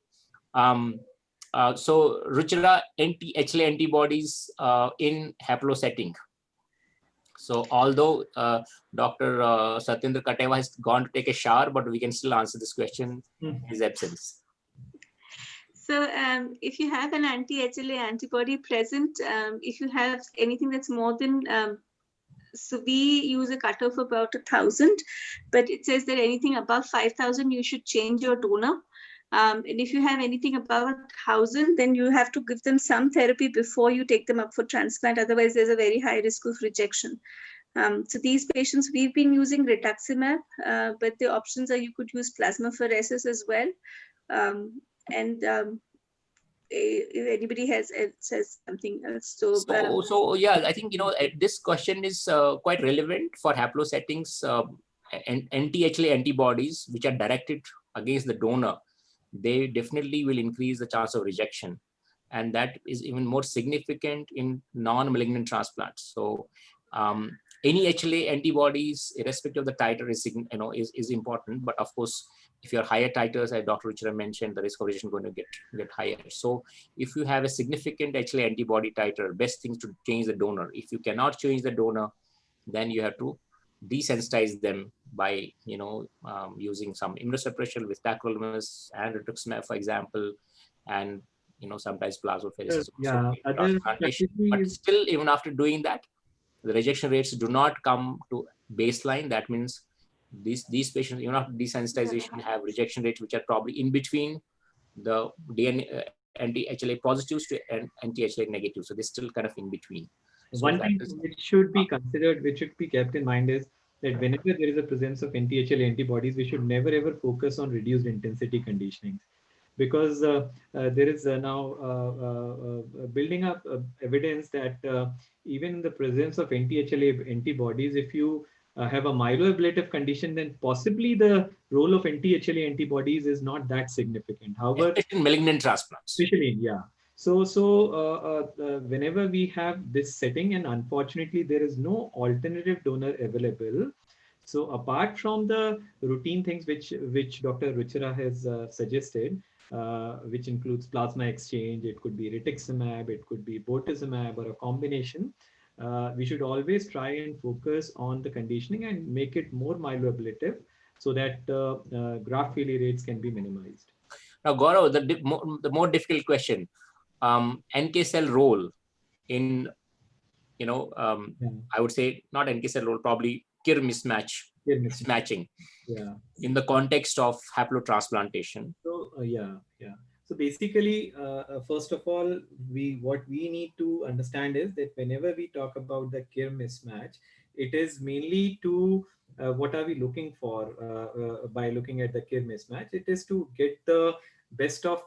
So Ruchira, anti-HLA antibodies in haplo setting. So although Dr. Satyendra Kateva has gone to take a shower, but we can still answer this question in his absence. So if you have an anti-HLA antibody present, if you have anything that's more than, so we use a cutoff of about 1,000, but it says that anything above 5,000, you should change your donor. And if you have anything above 1,000, then you have to give them some therapy before you take them up for transplant. Otherwise, there's a very high risk of rejection. So these patients, we've been using rituximab, but the options are you could use plasmapheresis as well. If anybody says something else. So yeah, I think, this question is quite relevant for haplo settings. Anti-HLA antibodies, which are directed against the donor, they definitely will increase the chance of rejection. And that is even more significant in non-malignant transplants. So any HLA antibodies, irrespective of the titer, is important. But of course, if you're higher titers, as Dr. Ruchira mentioned, the risk of rejection is going to get higher. So if you have a significant HLA antibody titer, best thing to change the donor. If you cannot change the donor, then you have to desensitize them by using some immunosuppression with tacrolimus and rituximab, for example, and sometimes plasmapheresis. Yeah, but still, even after doing that, the rejection rates do not come to baseline. That means these patients, even after desensitization, have rejection rates which are probably in between the DNA anti-HLA positives to anti-HLA negatives. So they're still kind of in between. So one thing which should be considered, which should be kept in mind, is that whenever there is a presence of anti-HLA antibodies, we should never ever focus on reduced intensity conditioning, because there is now building up evidence that even in the presence of anti-HLA antibodies, if you have a myeloablative condition, then possibly the role of anti-HLA antibodies is not that significant. However, especially in malignant transplants. Especially, yeah. So whenever we have this setting, and unfortunately there is no alternative donor available. So apart from the routine things which Dr. Ruchira has suggested, which includes plasma exchange, it could be rituximab, it could be bortezomib, or a combination. We should always try and focus on the conditioning and make it more myeloablative so that graft failure rates can be minimized. Now, Gaurav, the more difficult question, NK cell role in, I would say not NK cell role, probably KIR mismatching in the context of haplotransplantation. So So basically, first of all, what we need to understand is that whenever we talk about the KIR mismatch, it is mainly to what are we looking for by looking at the KIR mismatch? It is to get the best of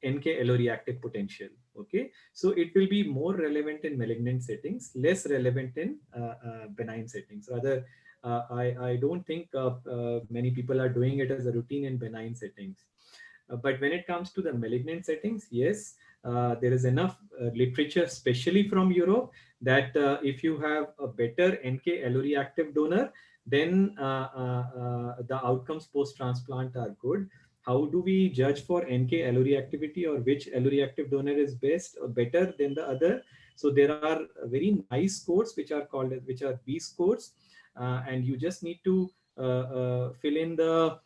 NK alloreactive potential. Okay, so it will be more relevant in malignant settings, less relevant in benign settings. Rather, I don't think many people are doing it as a routine in benign settings. But when it comes to the malignant settings, yes, there is enough literature, especially from Europe, that if you have a better NK alloreactive donor, then the outcomes post-transplant are good. How do we judge for NK alloreactivity, or which alloreactive donor is best or better than the other? So there are very nice scores which are B scores, and you just need to fill in the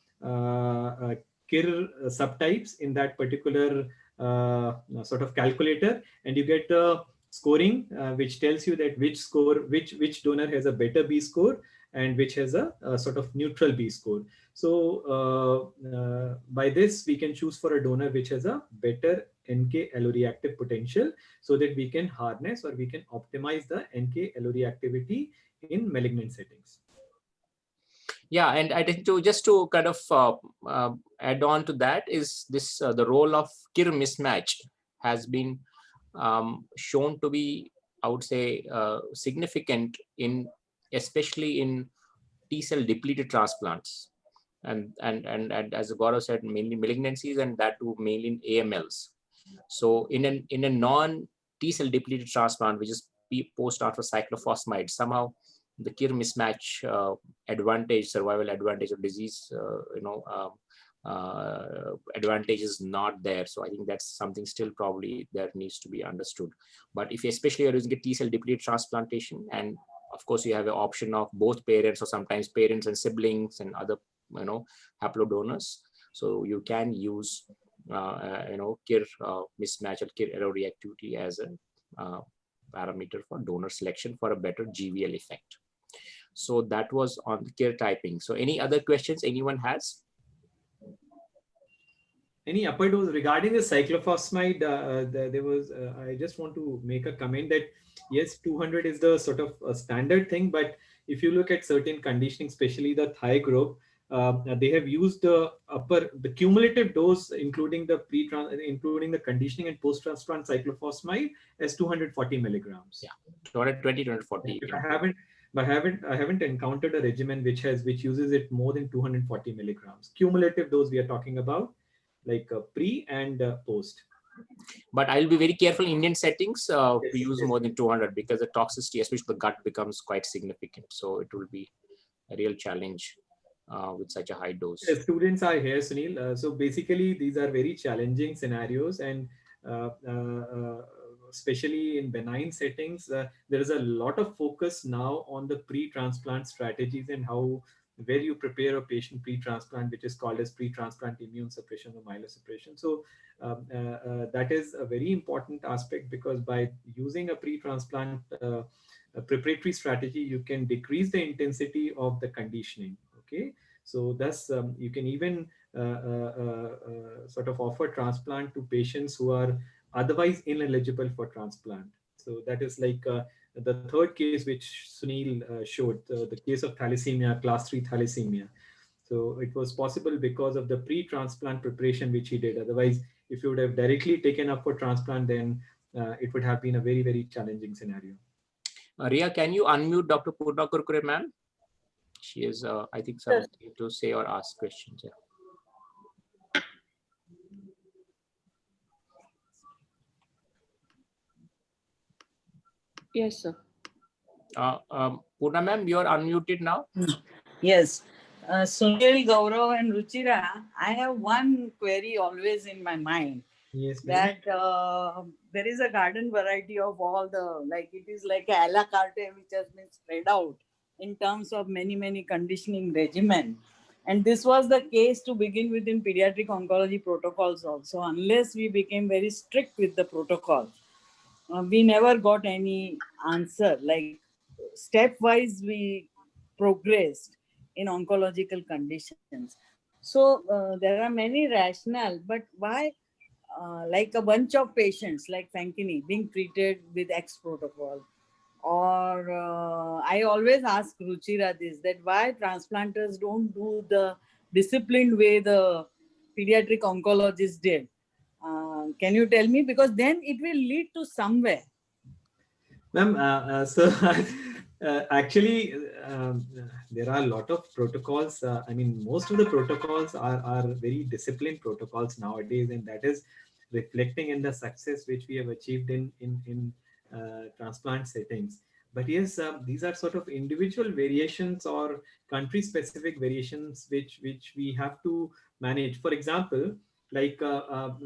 KIR subtypes in that particular sort of calculator, and you get the scoring which tells you that which donor has a better B score and which has a sort of neutral B score. So by this we can choose for a donor which has a better NK alloreactive potential, so that we can harness or we can optimize the NK alloreactivity in malignant settings. Yeah, and I think just to kind of add on to that is this the role of KIR mismatch has been shown to be, I would say, significant in especially in T-cell depleted transplants, and as Gaurav said, mainly malignancies, and that too mainly in AMLs. So in a non T-cell depleted transplant, which is post after cyclophosphamide, somehow the KIR mismatch advantage, survival advantage of disease, advantage is not there. So I think that's something still probably that needs to be understood. But if especially you're using a T-cell depleted transplantation, and of course you have an option of both parents or sometimes parents and siblings and other haplodonors, so you can use KIR mismatch or KIR error reactivity as a parameter for donor selection for a better GVL effect. So that was on the KIR typing. So any other questions anyone has? Any upper dose regarding the cyclophosphamide? There was. I just want to make a comment that yes, 200 is the sort of a standard thing, but if you look at certain conditioning, especially the Thai group, they have used the cumulative dose, including the conditioning and post-transplant cyclophosphamide, as 240 milligrams. Yeah, 220, 240. I haven't encountered a regimen which uses it more than 240 milligrams. Cumulative dose we are talking about, like pre and post. But I'll be very careful in Indian settings to use more than 200 because the toxicity, especially the gut, becomes quite significant. So it will be a real challenge with such a high dose. Students are here, Sunil. So basically, these are very challenging scenarios, and especially in benign settings, there is a lot of focus now on the pre-transplant strategies and where you prepare a patient pre-transplant, which is called as pre-transplant immune suppression or myelosuppression. So that is a very important aspect, because by using a pre-transplant a preparatory strategy, you can decrease the intensity of the conditioning. Okay, so thus you can even sort of offer transplant to patients who are otherwise ineligible for transplant. So that is like the third case which Sunil showed, the case of thalassemia, class 3 thalassemia. So it was possible because of the pre-transplant preparation which he did. Otherwise, if you would have directly taken up for transplant, then it would have been a very, very challenging scenario. Ria, can you unmute Dr. Purna Kurkure, ma'am? She is, I think, something to say or ask questions. Yeah. Yes, sir. Purna ma'am, you are unmuted now. Yes. Sunil, Gaurav, and Ruchira, I have one query always in my mind. Yes, that there is a garden variety of all the, like it is like a la carte which has been spread out in terms of many conditioning regimen. And this was the case to begin with in pediatric oncology protocols also. Unless we became very strict with the protocol, we never got any answer. Like stepwise we progressed in oncological conditions. So there are many rationale, but why like a bunch of patients like Fankini being treated with X protocol? Or I always ask Ruchira this, that why transplanters don't do the disciplined way the pediatric oncologist did. Can you tell me? Because then it will lead to somewhere. Ma'am, so actually, there are a lot of protocols. I mean, most of the protocols are very disciplined protocols nowadays, and that is reflecting in the success which we have achieved in transplant settings. But yes, these are sort of individual variations or country-specific variations which we have to manage. For example, like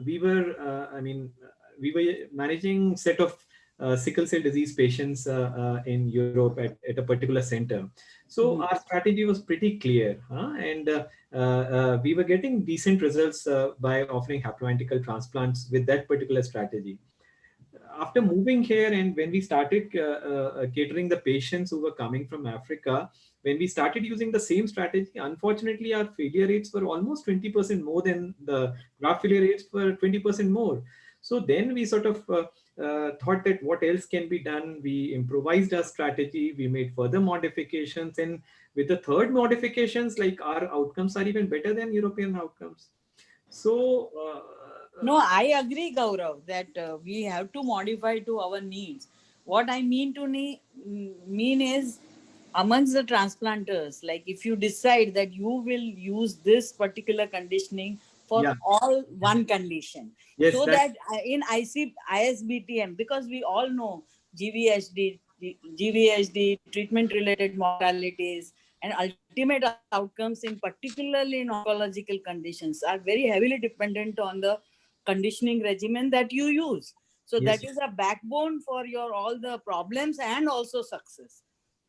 we were managing set of sickle cell disease patients in Europe at a particular center. So our strategy was pretty clear, and we were getting decent results by offering haploidentical transplants with that particular strategy. After moving here, and when we started catering the patients who were coming from Africa, when we started using the same strategy, unfortunately, our failure rates were almost 20% more than the graft failure rates were 20% more. So then we sort of thought that what else can be done. We improvised our strategy. We made further modifications, and with the third modifications, like our outcomes are even better than European outcomes. So no, I agree, Gaurav, that we have to modify to our needs. What I mean to mean is, amongst the transplanters, like if you decide that you will use this particular conditioning for Yeah. all one condition, Yes, so that's- that in ISBTM, because we all know GVHD, treatment-related mortalities, and ultimate outcomes, in particularly in oncological conditions, are very heavily dependent on the conditioning regimen that you use. So Yes. that is a backbone for your all the problems and also success.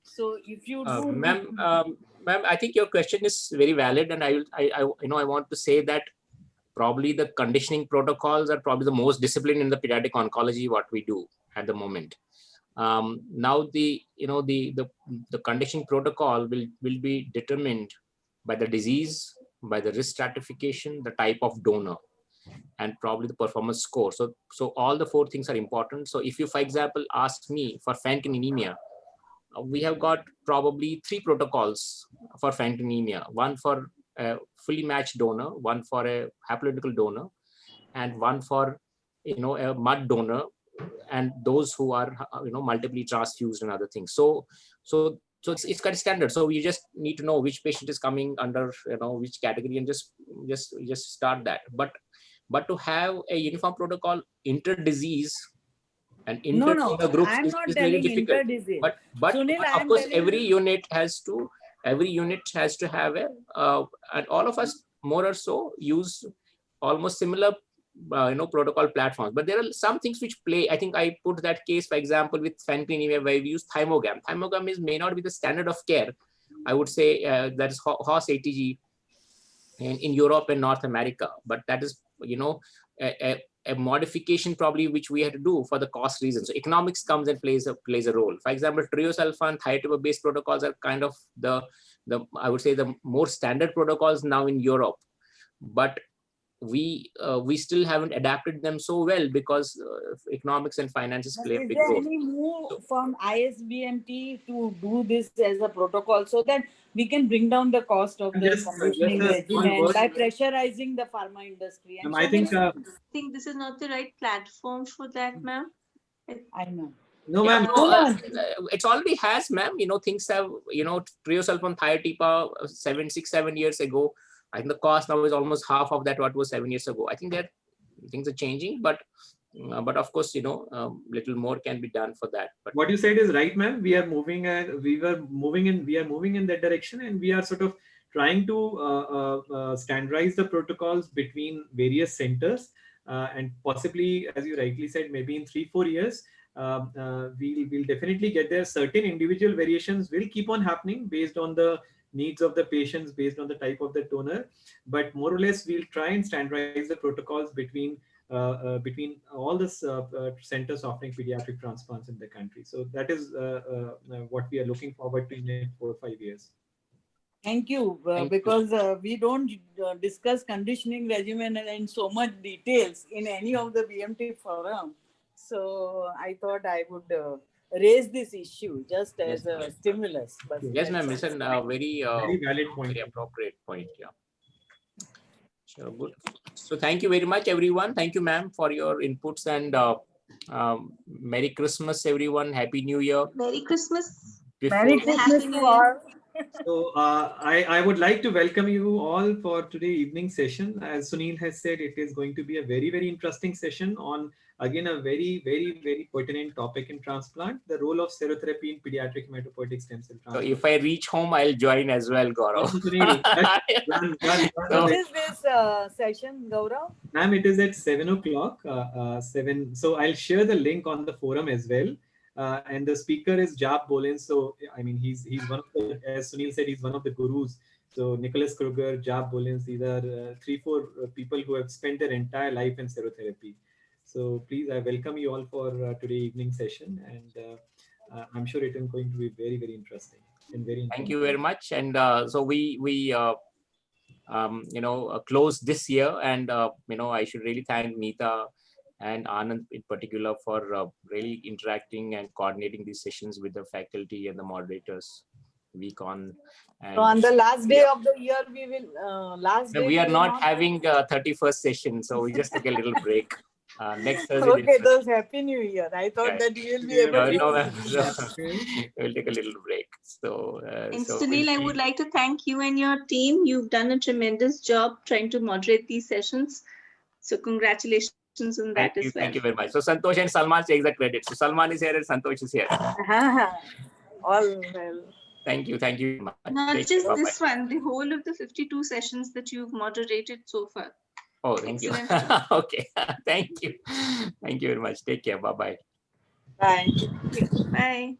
So if you do, Ma'am, I think your question is very valid, and I want to say that probably the conditioning protocols are probably the most disciplined in the pediatric oncology what we do at the moment. Now the conditioning protocol will be determined by the disease, by the risk stratification, the type of donor, and probably the performance score. So all the four things are important. So if you, for example, ask me for Fanconi anemia, we have got probably 3 protocols for Fanconi anemia: one for a fully matched donor, one for a haploidentical donor, and one for a mud donor, and those who are multiply transfused and other things. So it's kind of standard. So you just need to know which patient is coming under which category, and just start that. But to have a uniform protocol inter-disease and inter-donor groups I'm not is very telling difficult. inter-disease. But Sunil, of course, every unit has to have and all of us more or so use almost similar protocol platforms. But there are some things which play. I think I put that case, for example, with Fanconi anemia, where we use thymogam. Thymogam may not be the standard of care. I would say that is HOS ATG in Europe and North America, but that is a modification probably which we had to do for the cost reasons. So economics comes and plays a role. For example, triosulfan, thiotropin based protocols are kind of the I would say the more standard protocols now in Europe, but we still haven't adapted them so well because economics and finances play a big role. Is there any move from ISBMT to do this as a protocol so that we can bring down the cost of the conditioning regimen by pressurizing the pharma industry? And I think this is not the right platform for that, ma'am. I know. No, ma'am. It already has, ma'am. Things have, triosulfan thiotepa 7 years ago. I think the cost now is almost half of that what was 7 years ago. I think that things are changing, but of course, little more can be done for that. But what you said is right, ma'am. We are moving and we are moving in that direction, and we are sort of trying to standardize the protocols between various centers, and possibly, as you rightly said, maybe in 3-4 years, we'll definitely get there. Certain individual variations will keep on happening based on the needs of the patients, based on the type of the donor, but more or less we'll try and standardize the protocols between all the centers offering pediatric transplants in the country. So that is what we are looking forward to in the next 4 or 5 years. Thank you, because we don't discuss conditioning regimen in so much details in any of the BMT forum. So I thought I would raise this issue just as a stimulus. But yes, ma'am, it's a very valid point, very appropriate point. Yeah. Sure, good. So thank you very much, everyone. Thank you, ma'am, for your inputs, and Merry Christmas, everyone. Happy New Year. Merry Christmas. Merry Christmas to all. So I would like to welcome you all for today evening session. As Sunil has said, it is going to be a very, very interesting session on, again, a very, very, very pertinent topic in transplant, the role of serotherapy in pediatric hematopoietic stem cell transplant. So if I reach home, I'll join as well, Gaurav. What is this session, Gaurav? Ma'am, it is at 7 o'clock. 7. So I'll share the link on the forum as well. And the speaker is Jaap Bolens. So I mean, he's one of the, as Sunil said, he's one of the gurus. So Nicholas Kruger, Jaap Bolens, these are 3-4 people who have spent their entire life in serotherapy. So please, I welcome you all for today evening session, and I'm sure it is going to be very, very interesting and very. Thank you very much. And so we close this year, and I should really thank Neeta and Anand in particular for really interacting and coordinating these sessions with the faculty and the moderators week on. And So on the last day of the year, we will, last no, day we are will not having 31st session, so we just took a little break. Next Thursday. Okay, those Happy New Year. I thought Yeah. that we will be able to. We'll take a little break. So, And so Sunil, we'll I see. would like to thank you and your team. You've done a tremendous job trying to moderate these sessions. So congratulations on that as well. Thank you very much. So Santosh and Salman takes the credit. So Salman is here and Santosh is here. All well. Thank you very much. Not Take just care. this one, the whole of the 52 sessions that you've moderated so far. Oh, thank Excellent. you. Okay. Thank you very much. Take care. Bye-bye. Bye. Bye.